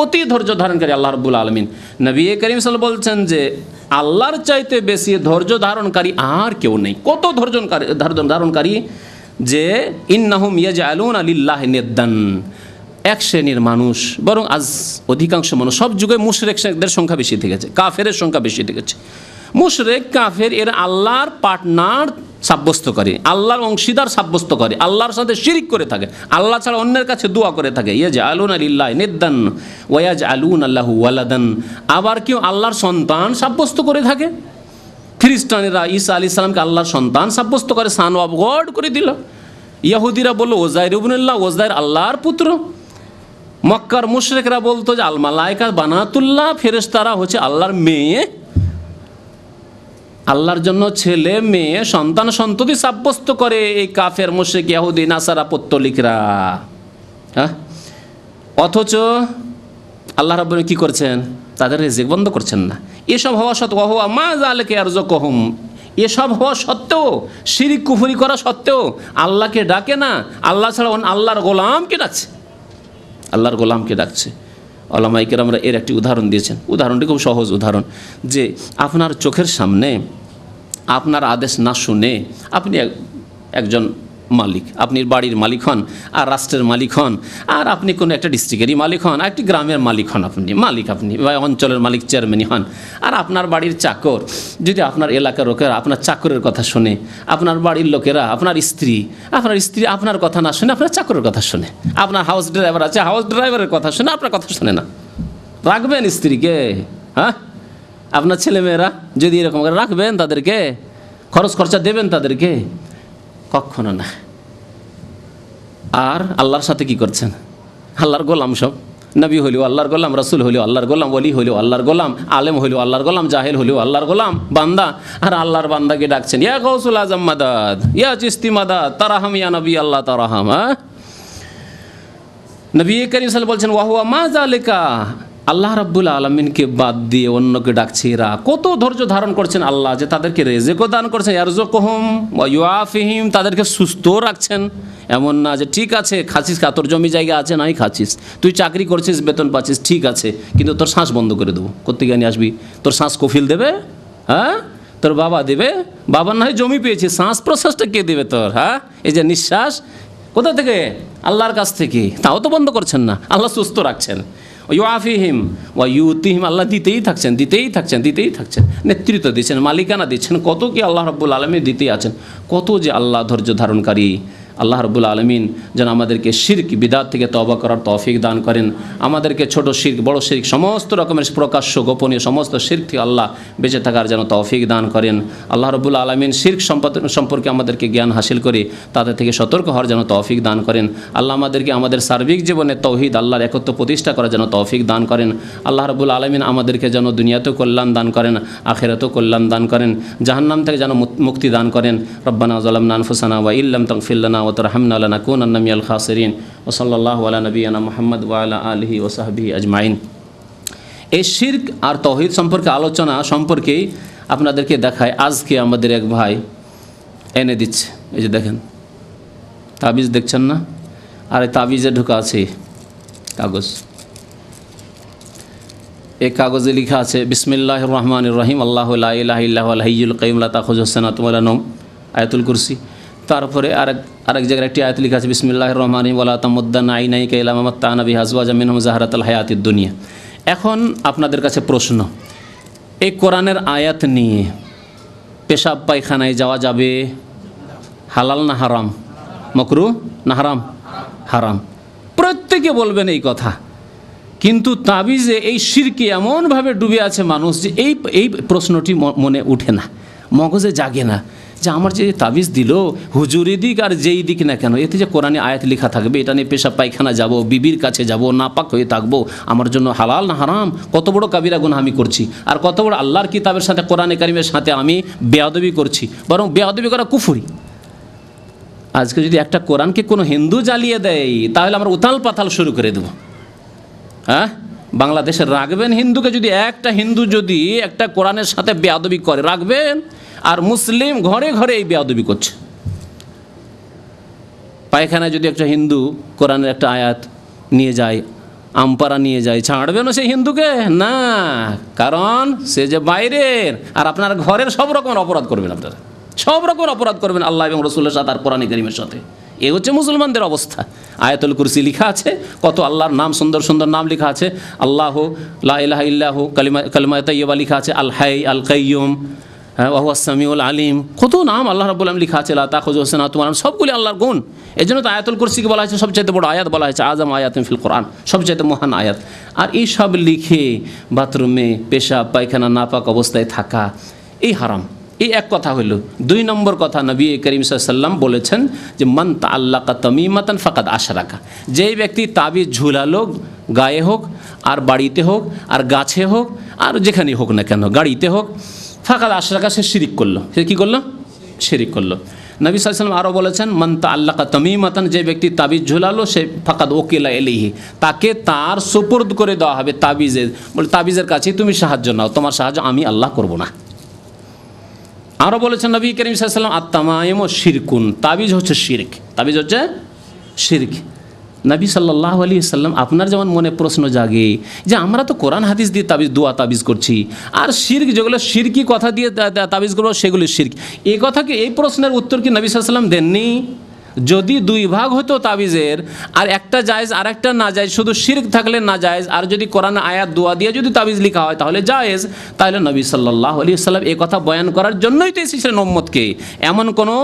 অতি ধৈর্য ধারণকারী আল্লাহ রাব্বুল আলামিন। নবী করিম সাল্লাল্লাহু আলাইহি ওয়াসাল্লাম বলছেন যে আল্লাহর চাইতে বেশি ধৈর্য ধারণকারী আর কেউ নেই। কত ধৈর্য ধারণকারী যে ইন্নাহুম ইয়াজআলুনা লিল্লাহি নিদ্দান, এক শ্রেণীর মানুষ, বরং আজ অধিকাংশ মানুষ, সব যুগে মুশরিকদের সংখ্যা বেশি থেকেছে, কাফেরের সংখ্যা বেশি থেকেছে। মুশরিক কাফের এরা আল্লাহর পার্টনার সাব্যস্ত করে, আল্লাহর অংশীদার সাব্যস্ত করে, আল্লাহর সাথে শিরিক করে থাকে, আল্লাহ ছাড়া অন্যের কাছে দোয়া করে থাকে। ইয়াজআলুনা লিল্লাহি নিদ্দান ওয়া ইয়াজআলুনা লাহু ওয়ালাদান, আবার কেউ আল্লাহর সন্তান সাব্যস্ত করে থাকে। খ্রিস্টানেরা ঈসা আলাইহিস সালামকে আল্লাহর সন্তান সাব্যস্ত করে, সান অফ গড করে দিল। ইহুদিরা বলল ওজাইর ইবনুল্লাহ, ওজাইর আল্লাহর পুত্র। মক্কার মুশরিকরা বলতো যে আল মালায়েকা বানাতুল্লাহ, ফেরেশতারা হচ্ছে আল্লাহর মেয়ে, আল্লাহর জন্য ছেলে মেয়ে সন্তান সন্ততি সাব্যস্ত করে এই কাফের মুশরিক ইহুদি নাসারা পত্তলিকরা। অথচ আল্লাহ রাব্বুল আলামিন কি করছেন? তাদের রিজিক বন্ধ করছেন না। এসব হওয়া সত্ত্বেও ওয়া মা যালিকা ইয়ারযুকুহুম, এসব হওয়া সত্ত্বেও, শিরিক কুফরি করা সত্ত্বেও আল্লাহকে ডাকে না, আল্লাহ ছাড়া আল্লাহর গোলামকে ডাকছে, আল্লাহর গোলামকে ডাকছে। ওলামায়ে কেরামরা এর একটি উদাহরণ দিয়েছেন। উদাহরণটি খুব সহজ উদাহরণ, যে আপনার চোখের সামনে আপনার আদেশ না শুনে আপনি একজন মালিক, আপনি বাড়ির মালিক হন, আর রাষ্ট্রের মালিক হন, আর আপনি কোনো একটা ডিস্ট্রিক্টেরই মালিক হন, আর একটি গ্রামের মালিক হন, আপনি বা অঞ্চলের মালিক, চেয়ারম্যানই হন, আর আপনার বাড়ির চাকর যদি আপনার এলাকার লোকেরা আপনার চাকরের কথা শুনে, আপনার বাড়ির লোকেরা, আপনার স্ত্রী আপনার কথা না শুনে আপনার চাকরের কথা শুনে, আপনার হাউস ড্রাইভার আছে, হাউস ড্রাইভারের কথা শুনে আপনার কথা শুনে না, রাখবেন স্ত্রীকে? হ্যাঁ, আপনার ছেলেমেয়েরা যদি এরকম করে রাখবেন, তাদেরকে খরচ খরচা দেবেন তাদেরকে? কখনো না। আর আল্লাহর সাথে কি করছেন? আল্লাহর গোলাম সব, নবী হইলেও আল্লাহর গোলাম, রাসূল হইলেও আল্লাহর গোলাম, ওলি হইলেও আল্লাহর গোলাম, আলেম হইলেও আল্লাহর গোলাম, জাহেল হইলেও আল্লাহর গোলাম, বান্দা। আর আল্লাহর বান্দাকে ডাকছেন ইয়া গাউসুল আজম মাদাদ, ইয়া চিস্তি মাদাদ, তারাহাম ইয়া নবী আল্লাহ তারাহাম। নবী করিম সাল্লাল্লাহু আলাইহি ওয়াসাল্লাম বলছেন ওয়া হুয়া মা যালিকা, আল্লাহ রাব্বুল আলামিনকে বাদ দিয়ে অন্যকে ডাকছে এরা। কত ধৈর্য ধারণ করছেন আল্লাহ, যে তাদেরকে রিজিকও দান করছেন, ইয়ারযুকুহুম ওয়া ইউআফিহিম, তাদেরকে সুস্থ রাখছেন। এমন না যে ঠিক আছে খাচ্ছিস, তোর জমি জায়গা আছে, নাই খাচ্ছিস, তুই চাকরি করছিস, বেতন পাচ্ছিস, ঠিক আছে, কিন্তু তোর শ্বাস বন্ধ করে দেবো। কোত্থেকে নিয়ে আসবি? তোর শ্বাস কফিল দেবে? হ্যাঁ, তোর বাবা দেবে? বাবার না হয় জমি পেয়েছিস, শ্বাস প্রশ্বাসটা কে দেবে তোর? হ্যাঁ, এই যে নিঃশ্বাস কোথা থেকে? আল্লাহর কাছ থেকে। তাও তো বন্ধ করছেন না, আল্লাহ সুস্থ রাখছেন। ইউআফিহিম ওয়া ইউতিহিম, আল্লাহ দিতেই থাকছেন, দিতেই থাকছেন, দিতেই থাকছেন, নেতৃত্ব দিচ্ছেন, মালিকানা দিচ্ছেন, কত কি আল্লাহ রাব্বুল আলামিন দিতেই আছেন। কত যে আল্লাহ ধৈর্য ধারণকারী। আল্লাহ রাব্বুল আলামিন যেন আমাদেরকে শিরক বিদআত থেকে তওবা করার তৌফিক দান করেন, আমাদেরকে ছোট শিরক বড় শিরক সমস্ত রকমের প্রকাশ্য গোপনীয় সমস্ত শিরক থেকে আল্লাহ বেঁচে থাকার যেন তৌফিক দান করেন। আল্লাহ রাব্বুল আলামিন শিরক সম্পর্কে আমাদেরকে জ্ঞান হাসিল করে তাদের থেকে সতর্ক হওয়ার যেন তৌফিক দান করেন। আল্লাহ আমাদেরকে আমাদের সার্বিক জীবনে তৌহিদ আল্লাহর একত্ব প্রতিষ্ঠা করার যেন তৌফিক দান করেন। আল্লাহ রাব্বুল আলামিন আমাদেরকে যেন দুনিয়াতেও কল্যাণ দান করেন, আখিরাতেও কল্যাণ দান করেন, জাহান্নাম থেকে যেন মুক্তি দান করেন। রব্বানা যালামনা আনফুসানা ওয়া ইল্লাম তাগফির লানা ওয়া তারহামনা লানাকুনান্না মিনাল খাসিরিন। ওয়া সাল্লাল্লাহু আলা নবিয়িনা মুহাম্মদ ওয়া আলা আলিহি ওয়া সাহবিহি আজমাইন। এই শিরক আর তৌহিদ সম্পর্কে আলোচনা সম্পর্কেই আপনাদেরকে দেখায়। আজকে আমাদের এক ভাই এনে দিচ্ছে, এই যে দেখেন তাবিজ দেখছেন না, আর এই তাবিজে ঢোকা আছে কাগজ। এই কাগজে লেখা আছে বিসমিল্লাহির রহমানির রহিম, আল্লাহু লা ইলাহা ইল্লা হুয়াল হাইয়ুল কাইয়ুম লা তাখুযুহু সিনাতুন ওয়া লা নাওম, আয়াতুল কুরসি। তারপরে আরেক জায়গায় একটি আয়াত লেখা আছে বিসমিল্লাহির রহমানির রহিম, ওয়ালা তামুদ্দান্না আইনাইকা ইলা মা মাত্তা'না বিহি আজওয়াজাম মিনহুম যাহরাতাল হায়াতিদ দুনিয়া। এখন আপনাদের কাছে প্রশ্ন, এই কোরআনের আয়াত নিয়ে পেশাব পায়খানায় যাওয়া যাবে? হালাল না হারাম? মাকরুহ না হারাম? হারাম। প্রত্যেকে বলবেন এই কথা, কিন্তু তাবিজে এই শিরকে এমনভাবে ডুবে আছে মানুষ যে এই প্রশ্নটি মনে উঠে না, মগজে জাগে না যে আমার যে তাবিজ দিল হুজুরি দিক আর যেই দিক না কেন, এতে যে কোরআনে আয়াত লেখা থাকবে এটা নিয়ে পেশাব পায়খানা যাব, বিবির কাছে যাব, নাপাক হয়ে থাকবো, আমার জন্য হালাল না হারাম? কত বড় কাবিরা গুনাহ আমি করছি, আর কত বড় আল্লাহর কিতাবের সাথে কোরআনে কারিমের সাথে আমি বেয়াদবি করছি, বরং বেয়াদবি করা কুফরি। আজকে যদি একটা কোরআনকে কোনো হিন্দু জ্বালিয়ে দেয় তাহলে আমরা উথাল পাথাল শুরু করে দেবো। হ্যাঁ, বাংলাদেশে রাখবেন হিন্দুকে, যদি একটা হিন্দু যদি একটা কোরআনের সাথে বেয়াদবি করে রাখবেন, আর মুসলিম ঘরে ঘরে এই বেয়াদবি করছে। পায়খানায় যদি একটা হিন্দু কোরআনের একটা আয়াত নিয়ে যায়, আমপারা নিয়ে যায়, ছাড়বেন সেই হিন্দুকে? না, কারণ সে যে বাইরের, আর আপনার ঘরের সব রকমের অপরাধ করবেন, আপনারা সব রকমের অপরাধ করবেন আল্লাহ এবং রসুলের সাথে আর কোরআন কারীমের সাথে। এ হচ্ছে মুসলমানদের অবস্থা। আয়াতুল কুরসি লেখা আছে, কত আল্লাহর নাম, সুন্দর সুন্দর নাম লেখা আছে, আল্লাহ লা ইলাহা ইল্লাহু, কালিমা তাইয়্যিবা লেখা আছে, আল হাই আল কাইয়ুম, ওয়া হুয়াস সামিউল আলিম, কত নাম আল্লাহ রাব্বুল আলামিন লেখা আছে, লা তাখুযুহু সিনাতুন ওয়া লা নাওম, সবগুলি আল্লাহর গুণ। এজন্য তো আয়াতুল কুরসিকে বলা হয়েছে সবচাইতে বড় আয়াত, বলা হয়েছে আযম আয়াতিন ফিল কোরআন, সবচাইতে মহান আয়াত। আর এই সব লিখে বাথরুমে পেশাব পায়খানা নাপাক অবস্থায় থাকা, এই হারাম। এই এক কথা হইল। দুই নম্বর কথা, নবী করিম সাল্লাল্লাহু আলাইহি ওয়াসাল্লাম বলেছেন যে মান তাআল্লাকা তামিমাতান ফাকাদ আশরাকা, যেই ব্যক্তি তাবিজ ঝুলালো, গায়ে হোক আর বাড়িতে হোক আর গাছে হোক আর যেখানেই হোক না কেন, গাড়িতে হোক, ফাকাদ আশরাকা, সে শিরিক করলো। সে কী করলো? শিরিক করলো। নবী সাল্লাল্লাহু আলাইহি ওয়াসাল্লাম আরও বলেছেন মান তাআল্লাকা তামিমাতান, যে ব্যক্তি তাবিজ ঝুলালো সে ফাকাদ ওকিলা ইলাইহি, তাকে তার সুপুর্দ করে দেওয়া হবে তাবিজের, বলে তাবিজের কাছে তুমি সাহায্য নাও, তোমার সাহায্য আমি আল্লাহ করব না। আরও বলেছেন নবী করিম সাল্লাল্লাহু আলাইহি ওয়াসাল্লাম আত-তামাইমু শিরকুন, তাবিজ হচ্ছে শিরক, তাবিজ হচ্ছে শিরক। নবী সাল্লাল্লাহু আলাইহি ওয়াসাল্লাম, আপনার যেমন মনে প্রশ্ন জাগে যে আমরা তো কোরআন হাদিস দিয়ে তাবিজ, দোয়া তাবিজ করছি, আর শিরক যেগুলো শিরকি কথা দিয়ে তাবিজ করবো সেগুলো শিরক, এই কথাকে, এই প্রশ্নের উত্তর কি নবী সাল্লাল্লাহু আলাইহি ওয়াসাল্লাম দেননি? যদি দুই ভাগ হতো তাবিজের, আর একটা জায়েজ আর একটা না জায়েজ, শুধু শিরক থাকলে না জায়েজ, আর যদি কোরআন আয়াত দোয়া দিয়ে যদি তাবিজ লেখা হয় তাহলে জায়েজ, তাহলে নবী সাল্লাল্লাহু আলাইহি ওয়াসাল্লাম এই কথা বয়ান করার জন্যই তো এসেছিলেন উম্মতকে। এমন কোনো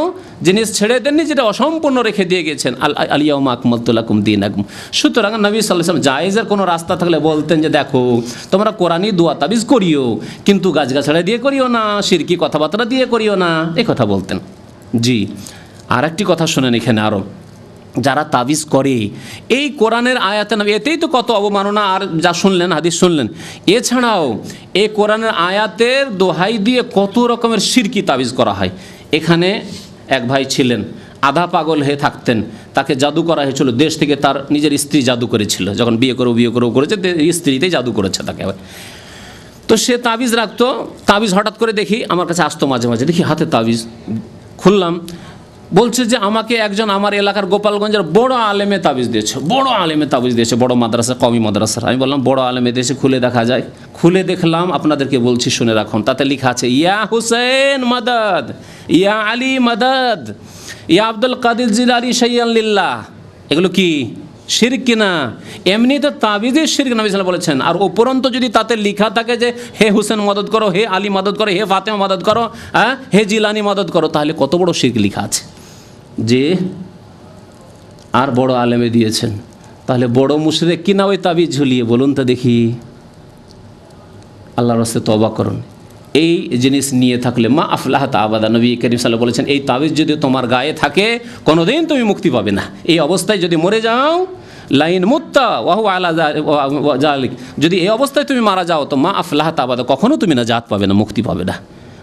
জিনিস ছেড়ে দেননি যেটা অসম্পূর্ণ রেখে দিয়ে গেছেন। আল ইয়াউমা আকমালতু লাকুম দীনাকুম। সুতরাং নবী সাল্লাল্লাহু আলাইহি ওয়াসাল্লাম জায়েজের কোনো রাস্তা থাকলে বলতেন যে দেখো তোমরা কোরআনই দোয়া তাবিজ করিও, কিন্তু গাছগাছড়া দিয়ে করিও না, শিরকি কথাবার্তা দিয়ে করিও না, এই কথা বলতেন। জি, আর একটি কথা শোনেন এখানে আরও, যারা তাবিজ করে এই কোরআনের আয়াতে না, এতেই তো কত অবমাননা, আর যা শুনলেন হাদিস শুনলেন, এছাড়াও এই কোরআনের আয়াতের দোহাই দিয়ে কত রকমের শিরকি তাবিজ করা হয়। এখানে এক ভাই ছিলেন, আধা পাগল হয়ে থাকতেন, তাকে জাদু করা হয়েছিল দেশ থেকে, তার নিজের স্ত্রী জাদু করেছিল, যখন বিয়ে করেও করেছে, স্ত্রীতেই জাদু করেছে তাকে। তো সে তাবিজ রাখতো, তাবিজ হঠাৎ করে দেখি আমার কাছে আসতো মাঝে মাঝে, দেখি হাতে তাবিজ খুললাম, বলছে যে আমাকে একজন আমার এলাকার গোপালগঞ্জের বড় আলেমে তাবিজ দিয়েছে, বড় আলেমে তাবিজ দিয়েছে, বড় মাদ্রাসা, কওমি মাদ্রাসার। আমি বললাম বড় আলেমে দিয়েছে, খুলে দেখা যায়। খুলে দেখলাম, আপনাদেরকে বলছি শুনে রাখুন, তাতে লেখা আছে ইয়া হুসেন মাদাদ, ইয়া আলী মাদাদ, ইয়া আব্দুল কাদির জিলানী শাইয়ান লিল্লাহ। এগুলো কি? শিরক কিনা, এমনি তো তাবিজে শিরক নবী সাল্লাল্লাহু আলাইহি ওয়াসাল্লাম বলেছেন। আর উপরন্ত যদি তাতে লেখা থাকে যে হে হুসেন মদদ করো, হে আলী মদদ করো, হে ফাতেমা মদদ করো, হ্যাঁ হে জিলানি মদদ করো, তাহলে কত বড় শিরক লেখা আছে যে আর বড় আলেমে দিয়েছেন। তাহলে বড় মুশরিক কিনা ওই তাবিজ ঝুলিয়ে, বলুন তো দেখি। আল্লাহর রাস্তায় তওবা করুন। এই জিনিস নিয়ে থাকলে মা আফলাহাত আবাদা, নবী করিম সাল্লাল্লাহু আলাইহি ওয়াসাল্লাম বলেছেন এই তাবিজ যদি তোমার গায়ে থাকে কোনোদিন তুমি মুক্তি পাবে না। এই অবস্থায় যদি মরে যাও, লাইন মুত্তা ওয়াহু আলা জালিক, যদি এই অবস্থায় তুমি মারা যাও তো মা আফলাহাত আবাদা, কখনো তুমি নাজাত পাবে না, মুক্তি পাবে না।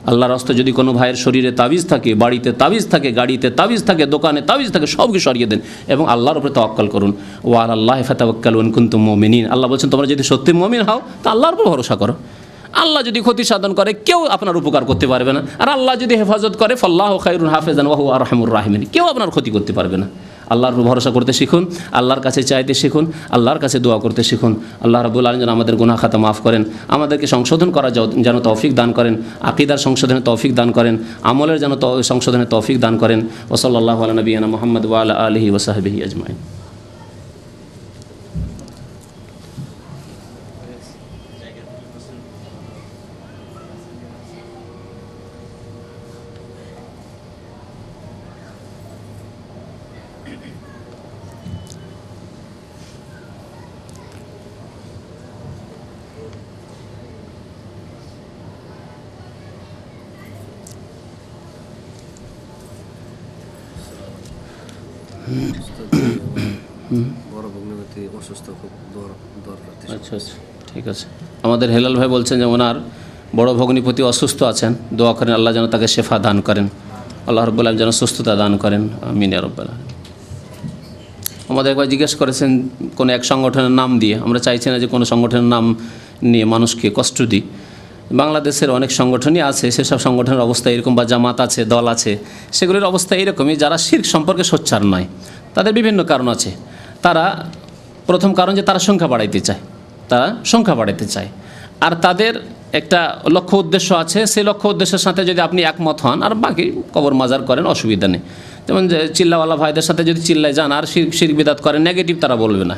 আল্লাহর রাস্তায় যদি কোনো ভাইয়ের শরীরে তাবিজ থাকে, বাড়িতে তাবিজ থাকে, গাড়িতে তাবিজ থাকে, দোকানে তাবিজ থাকে, সবকে সরিয়ে দেন এবং আল্লাহর উপরে তাওয়াক্কুল করুন। ওয়া আলাল্লাহি ফাতাওয়াক্কালু ইন কুনতুম মুমিনিন। আল্লাহ বলছেন তোমরা যদি সত্যি মুমিন হও তা আল্লাহর উপর ভরসা করো। আল্লাহ যদি ক্ষতি সাধন করে কেউ আপনার উপকার করতে পারবে না, আর আল্লাহ যদি হেফাজত করে ফাল্লাহু খায়রুন হাফিজান ওয়া হুয়া আরহামুর রাহিমিন, কেউ আপনার ক্ষতি করতে পারবে না। আল্লাহর উপর ভরসা করতে শিখুন, আল্লাহর কাছে চাইতে শিখুন, আল্লাহর কাছে দোয়া করতে শিখুন। আল্লাহ রাব্বুল আলামিন যেন আমাদের গুনাহ খাতা মাফ করেন, আমাদেরকে সংশোধন করার যেন তৌফিক দান করেন, আকীদার সংশোধনের তৌফিক দান করেন, আমলের যেন সংশোধনের তৌফিক দান করেন। ওয়া সাল্লাল্লাহু আলা নবিয়িনা মুহাম্মদ ওয়া আলা আলিহি ওয়া সাহবিহি আজমাইন। বড় ভগ্নিপতি অসুস্থ, খুব দরকার। আচ্ছা আচ্ছা, ঠিক আছে। আমাদের হেলাল ভাই বলছেন যে ওনার বড় ভগ্নিপতি অসুস্থ আছেন, দোয়া করেন আল্লাহ যেন তাকে শেফা দান করেন, আল্লাহ রাব্বুল আলামিন যেন সুস্থতা দান করেন, আমিন ইয়া রাব্বাল আলামিন। আমাদের একবার জিজ্ঞেস করেছেন কোনো এক সংগঠনের নাম দিয়ে, আমরা চাইছি না যে কোনো সংগঠনের নাম নিয়ে মানুষকে কষ্ট দিই। বাংলাদেশের অনেক সংগঠনই আছে, সেসব সংগঠনের অবস্থা এরকম, বা জামাত আছে, দল আছে, সেগুলির অবস্থা এরকমই, যারা শিরক সম্পর্কে সোচ্চার নয়। তাদের বিভিন্ন কারণ আছে। তারা প্রথম কারণ যে তারা সংখ্যা বাড়াইতে চায়, তারা সংখ্যা বাড়াইতে চায়, আর তাদের একটা লক্ষ্য উদ্দেশ্য আছে। সেই লক্ষ্য উদ্দেশ্যের সাথে যদি আপনি একমত হন আর বাকি কবর মাজার করেন, অসুবিধা নেই। যেমন যে চিল্লাওয়ালা ভাইদের সাথে যদি চিল্লায় যান আর শিরক বিদাত করেন, নেগেটিভ তারা বলবে না।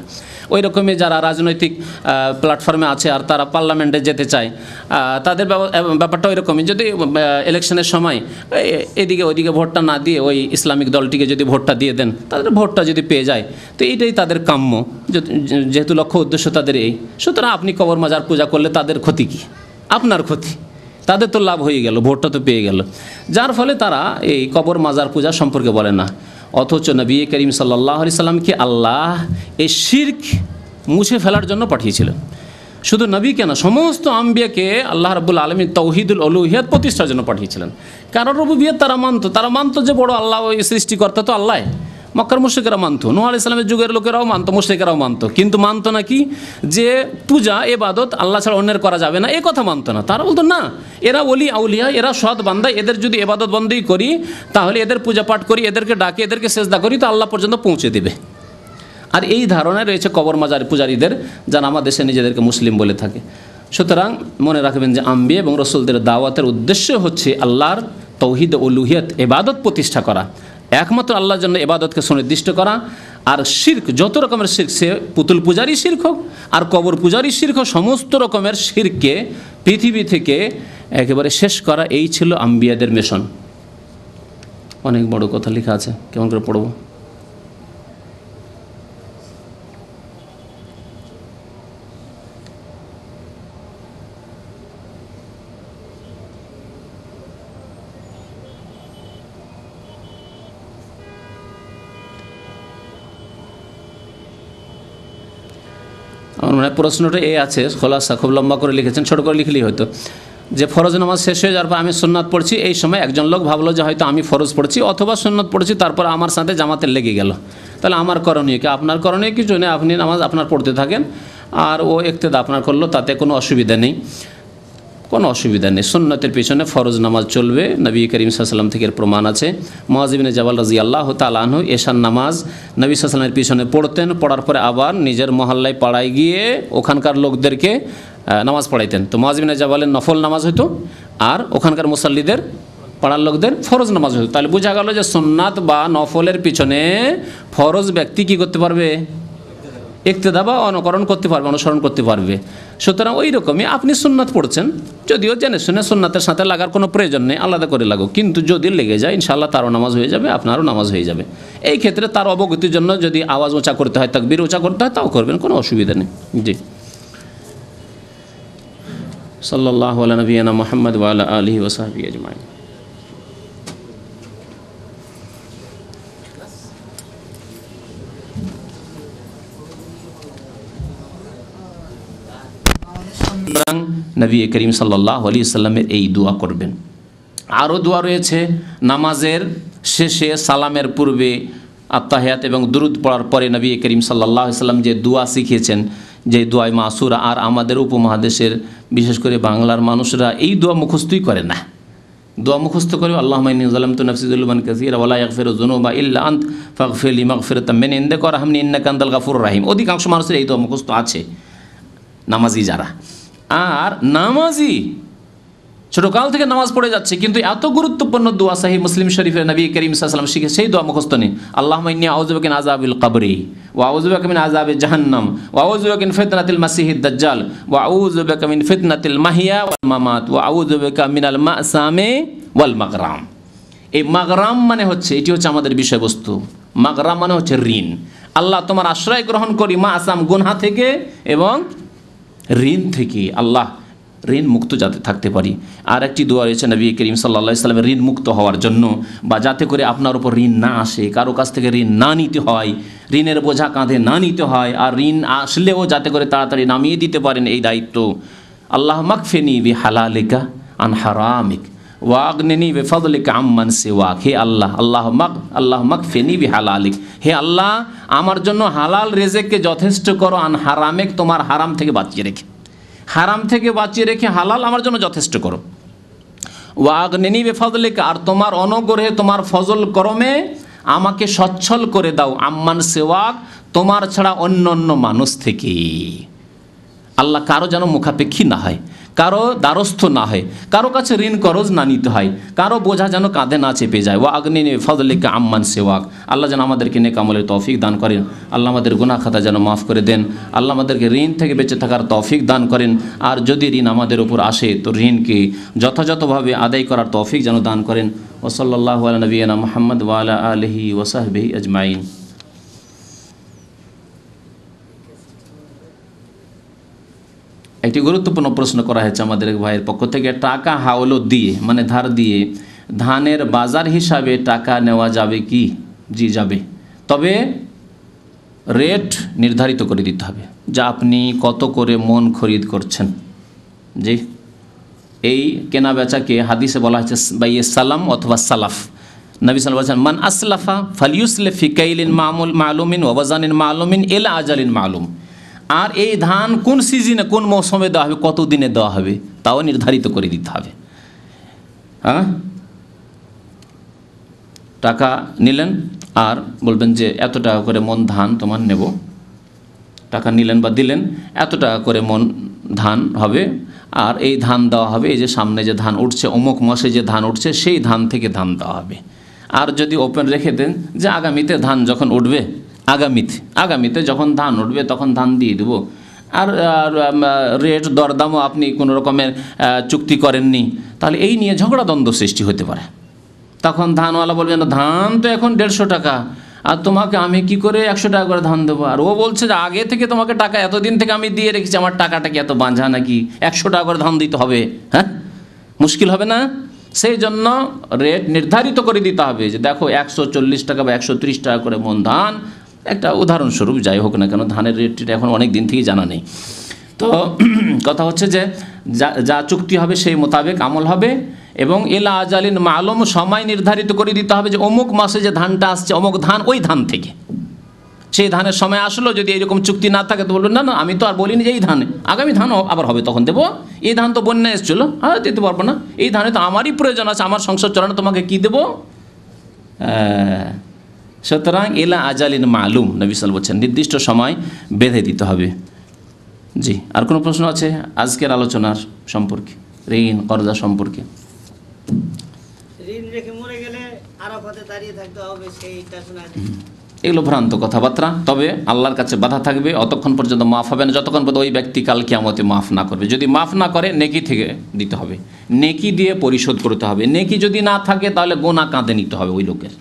ওই রকমই যারা রাজনৈতিক প্ল্যাটফর্মে আছে আর তারা পার্লামেন্টে যেতে চায়, তাদের ব্যাপারটা ওই রকমই। যদি ইলেকশনের সময় এদিকে ওইদিকে ভোটটা না দিয়ে ওই ইসলামিক দলটিকে যদি ভোটটা দিয়ে দেন, তাদের ভোটটা যদি পেয়ে যায় তো এইটাই তাদের কাম্য, যেহেতু লক্ষ্য উদ্দেশ্য তাদের এই। সুতরাং আপনি কবর মাজার পূজা করলে তাদের ক্ষতি কি? আপনার ক্ষতি। তাদের তো লাভ হয়ে গেল, ভোটটা তো পেয়ে গেল। যার ফলে তারা এই কবর মাজার পূজা সম্পর্কে বলে না। অথচ নবী করিম সাল্লাল্লাহু আলাইহি সাল্লামকে আল্লাহ এই শিরক মুছে ফেলার জন্য পাঠিয়েছিলেন। শুধু নবী কেন, সমস্ত আম্বিয়াকে আল্লাহ রাব্বুল আলামিন তাওহীদুল উলুহিয়াত প্রতিষ্ঠার জন্য পাঠিয়েছিলেন। কারণ রুবুবিয়ত তারা মানতো যে বড় আল্লাহ, ওই সৃষ্টিকর্তা তো আল্লাহ। মক্কার মুশরিকরা মানত, নূহ আলাইহিস সালামের যুগের লোকেরাও মানত, মুশরিকরাও মানত, কিন্তু মানত না কি যে পূজা ইবাদত আল্লাহ ছাড়া অন্যের করা যাবে না, এই কথা মানত না। তারা বলতো না, এরা ওলি আউলিয়া, এরা সৎ বান্দা, এদের যদি ইবাদত বন্দেগী করি, তাহলে এদের পূজা পাঠ করি, এদেরকে ডাকি, এদেরকে সেজদা করি, তো আল্লাহ পর্যন্ত পৌঁছে দেবে। আর এই ধারণা রয়েছে কবর মাজার পূজারীদের, যারা আমার দেশে নিজেদেরকে মুসলিম বলে থাকে। সুতরাং মনে রাখবেন যে আম্বিয়া এবং রসুলদের দাওয়াতের উদ্দেশ্য হচ্ছে আল্লাহর তাওহীদ উলুহিয়ত, ইবাদত প্রতিষ্ঠা করা, একমাত্র আল্লাহর জন্য ইবাদতকে সুনির্দিষ্ট করা। আর শিরক, যত রকমের শিরক, সে পুতুল পূজারই শিরক হোক আর কবর পূজারই শিরক হোক, সমস্ত রকমের শিরককে পৃথিবী থেকে একেবারে শেষ করা, এই ছিল আম্বিয়াদের মিশন। অনেক বড় কথা লেখা আছে, কেমন করে পড়ব? আমার মনে হয় প্রশ্নটা এই আছে, খোলাসা খুব লম্বা করে লিখেছেন, ছোটো করে লিখলেই হয়তো, যে ফরজ নামাজ শেষ হয়ে যাওয়ার পর আমি সুন্নাত পড়ছি, এই সময় একজন লোক ভাবলো যে হয়তো আমি ফরজ পড়ছি অথবা সুন্নাত পড়ছি, তারপর আমার সাথে জামাতে লেগে গেল, তাহলে আমার করণীয় কি? আপনার করণীয় কিছু নেই, আপনি নামাজ আপনার পড়তে থাকেন আর ও ইক্তেদা আপনার করলো, তাতে কোনো অসুবিধা নেই, কোনো অসুবিধা নেই। সুন্নতের পিছনে ফরজ নামাজ চলবে, নবী করিম সাল্লাল্লাহু আলাইহি ওয়াসাল্লাম থেকে প্রমাণ আছে। মুআয ইবনে জাবাল রাদিয়াল্লাহু তাআলা আনহু এশার নামাজ নবী সাল্লাল্লাহু আলাইহি ওয়াসাল্লামের পিছনে পড়তেন, পড়ার পরে আবার নিজের মহল্লায় পাড়ায় গিয়ে ওখানকার লোকদেরকে নামাজ পড়াইতেন। তো মুআয ইবনে জাবালের নফল নামাজ হতো আর ওখানকার মুসাল্লিদের, পাড়ার লোকদের ফরজ নামাজ হতো। তাহলে বোঝা গেল যে সুন্নাত বা নফলের পিছনে ফরজ ব্যক্তি কী করতে পারবে? ইক্তেদা বা অনুকরণ করতে পারবে, অনুসরণ করতে পারবে। সুতরাং ওই রকমই আপনি সুন্নাত পড়ছেন, যদিও জেনে শুনে সুন্নাতের সাথে লাগার কোনো প্রয়োজন নেই, আলাদা করে লাগুক, কিন্তু যদি লেগে যায় ইনশাআল্লাহ তারও নামাজ হয়ে যাবে, আপনারও নামাজ হয়ে যাবে। এই ক্ষেত্রে তার অবগতির জন্য যদি আওয়াজ উঁচা করতে হয়, তাকবীর উঁচা করতে হয়, তাও করবেন, কোনো অসুবিধা নেই। জি, সাল্লাল্লাহু আলা নবিয়িনা মুহাম্মদ ওয়া আলা আলিহি ওয়া সাহবিহি আজমাইন। নবী করিম সাল্লাল্লাহু আলাইহি ওয়াসাল্লামের এই দোয়া করবেন। আরও দোয়া রয়েছে নামাজের শেষে সালামের পূর্বে আত্তাহিয়াত এবং দুরুদ পড়ার পরে নবী করিম সাল্লাল্লাহু আলাইহি ওয়াসাল্লাম যে দোয়া শিখিয়েছেন, যে দোয়ায় মাসুরা, আর আমাদের উপমহাদেশের বিশেষ করে বাংলার মানুষরা এই দোয়া মুখস্থই করে না। দোয়া মুখস্থ করে আল্লাহুম্মা ইন্নী যালামতু নাফসি যুলমান কাসীরা ওয়া লা ইয়াগফিরু যুনুবা ইল্লা আনত ফাগফিরলি মাগফিরাতাম মিন ইনদিকা ওয়ারহামনি ইন্নাকা আনতাল গাফুরুর রহিম। অধিকাংশ মানুষের এই দোয়া মুখস্থ আছে, নামাজি যারা। আর নামাজি ছোটকাল থেকে নামাজ পড়ে যাচ্ছে, কিন্তু এত গুরুত্বপূর্ণ দোয়া সাহিহ মুসলিম শরীফের নবী করিম সাল্লাল্লাহু আলাইহি ওয়াসাল্লাম শিখে সেই দোয়া মুখস্থ নেই। আল্লাহুম্মা ইন্নী আউযু বিকা মিন আযাবিল কবরি ওয়া আউযু বিকা মিন আযাবি জাহান্নাম ওয়া আউযু বিকা মিন ফিতনাতিল মাসিহিদ দাজ্জাল ওয়া আউযু বিকা মিন ফিতনাতিল মাহিয়া ওয়াল মামাত ওয়া আউযু বিকা মিনাল মাসামি ওয়াল মাগরাম। এই মাগরাম মানে হচ্ছে, এটি হচ্ছে আমাদের বিষয়বস্তু। মাগরাম মানে হচ্ছে ঋণ। আল্লাহ তোমার আশ্রয় গ্রহণ করি মাসাম, গুনাহ থেকে এবং ঋণ থেকে। আল্লাহ ঋণ মুক্ত যাতে থাকতে পারি। আর একটি দোয়া রয়েছে নবী করিম সাল্লাল্লাহু আলাইহি ওয়াসাল্লামের ঋণ মুক্ত হওয়ার জন্য, বা যাতে করে আপনার উপর ঋণ না আসে, কারো কাছ থেকে ঋণ না নিতে হয়, ঋণের বোঝা কাঁধে না নিতে হয়, আর ঋণ আসলেও যাতে করে তাড়াতাড়ি নামিয়ে দিতে পারেন এই দায়িত্ব। আল্লাহ মাকফিনি বিহালালিকা আন হারামিক ওয়া আগনিনি বিফাদলিকা আম্মান সিওয়াক। হে আল্লাহ, আল্লাহ মাকফিনি বিহালালিক, হে আল্লাহ আমার জন্য হালাল রিজিককে যথেষ্ট করো, আন হারামিক তোমার হারাম থেকে বাঁচিয়ে রেখে, হারাম থেকে বাঁচিয়ে রেখে হালাল আমার জন্য যথেষ্ট করো। ওয়া আগনিনি বিফাদলিকা, আর তোমার অনুগ্রহে তোমার ফজল করমে আমাকে সচ্ছল করে দাও, আম্মান সিওয়াক তোমার ছাড়া অন্য অন্য মানুষ থেকে। আল্লাহ কারো যেন মুখাপেক্ষী না হয়, কারো দ্বারস্থ না হয়, কারো কাছে ঋণ করজ না নিতে হয়, কারো বোঝা যেন কাঁধে না চেপে যায়। ওয়া আগনিনি বিফাদলিকা আম্মান সিওয়াক। আল্লাহ যেন আমাদেরকে নেক আমলের তৌফিক দান করেন। আল্লাহ আমাদের গুনাহ খাতা যেন মাফ করে দেন। আল্লাহ আমাদেরকে ঋণ থেকে বেঁচে থাকার তৌফিক দান করেন। আর যদি ঋণ আমাদের উপর আসে তো ঋণকে যথাযথভাবে আদায় করার তৌফিক যেন দান করেন। ওয়া সাল্লাল্লাহু আলা নবিয়িনা মুহাম্মদ ওয়া আলা আলিহি ওয়া সাহবিহি আজমাইন। একটি গুরুত্বপূর্ণ প্রশ্ন করা হয়েছে আমাদের এক ভাইয়ের পক্ষ থেকে, টাকা হাওলো দিয়ে মানে ধার দিয়ে ধানের বাজার হিসাবে টাকা নেওয়া যাবে কি? জি যাবে, তবে রেট নির্ধারিত করে দিতে হবে, যা আপনি কত করে মন খরিদ করছেন। জি, এই কেনা বেচাকে হাদিসে বলা হয়েছে বাইয়ে সালাম অথবা সালাফ। নবী সাল্লাল্লাহু আলাইহি ওয়াসাল্লাম মান আসলাফা ফালিউসলিফ ফি কাইলিন মালুমিন ওয়া ওয়াজানিন মালুমিন ইলা আজালিন মালুম। আর এই ধান কোন সিজনে কোন মৌসুমে দেওয়া হবে, কত দিনে দেওয়া হবে, তাও নির্ধারিত করে দিতে হবে। হ্যাঁ, টাকা নিলেন আর বলবেন যে এত টাকা করে মন ধান তোমার নেব, টাকা নিলেন বা দিলেন, এত টাকা করে মন ধান হবে, আর এই ধান দেওয়া হবে, এই যে সামনে যে ধান উঠছে অমুক মাসে যে ধান উঠছে সেই ধান থেকে ধান দেওয়া হবে। আর যদি ওপেন রেখে দেন যে আগামীতে ধান যখন উঠবে, আগামীতে যখন ধান উঠবে তখন ধান দিয়ে দেবো, আর রেট দরদামও আপনি কোনো রকমের চুক্তি করেননি, তাহলে এই নিয়ে ঝগড়া দ্বন্দ্ব সৃষ্টি হতে পারে। তখন ধানওয়ালা বলবে না, ধান তো এখন 150 টাকা, আর তোমাকে আমি কি করে 100 টাকা করে ধান দেবো? আর ও বলছে যে আগে থেকে তোমাকে টাকা এতদিন থেকে আমি দিয়ে রেখেছি, আমার টাকাটা কি এত বাঁঝা নাকি 100 টাকা করে ধান দিতে হবে? হ্যাঁ, মুশকিল হবে না? সেই জন্য রেট নির্ধারিত করে দিতে হবে যে দেখো 140 টাকা বা 130 টাকা করে মন ধান, একটা উদাহরণস্বরূপ যাই হোক না কেন, ধানের রেটটা এখন অনেক দিন থেকেই জানা নেই। তো কথা হচ্ছে যে যা চুক্তি হবে সেই মোতাবেক আমল হবে, এবং এলা আজালিন মালুম সময় নির্ধারিত করে দিতে হবে যে অমুক মাসে যে ধানটা আসছে অমুক ধান, ওই ধান থেকে সেই ধানের সময় আসলো। যদি এইরকম চুক্তি না থাকে তো বলবেন না আমি তো আর বলিনি যে এই ধানে, আগামী ধান আবার হবে তখন দেবো, এই ধান তো বন্যা এসেছিলো, হ্যাঁ দিতে পারবো না, এই ধানে তো আমারই প্রয়োজন আছে, আমার সংসার চালানো, তোমাকে কি দেবো? সুতরাং এলা আজালিন মালুম, নবী সাল্লাল্লাহু আলাইহি ওয়াসাল্লাম বলছেন নির্দিষ্ট সময় বেঁধে দিতে হবে। জি, আর কোনো প্রশ্ন আছে আজকের আলোচনার সম্পর্কে, ঋণ কর্জা সম্পর্কে? ঋণ রেখে মরে গেলে আরাফাতে দাঁড়িয়ে থাকতে হবে, সেইটা শোনা যায়। এগুলো ভ্রান্ত কথাবার্তা। তবে আল্লাহর কাছে বাধা থাকবে অতক্ষণ পর্যন্ত মাফ হবে না যতক্ষণ পর্যন্ত ওই ব্যক্তি কাল কিয়ামতে মাফ না করবে। যদি মাফ না করে নেকি থেকে দিতে হবে, নেকি দিয়ে পরিশোধ করতে হবে। নেকি যদি না থাকে তাহলে গোনা কাঁধে নিতে হবে ওই লোকের।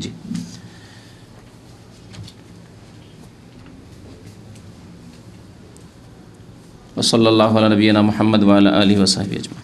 জি। সাল্লাল্লাহু আলা নবিয়িনা মুহাম্মদ ওয়া আলা আলিহি ওয়া সাহবিহি আজমাইন।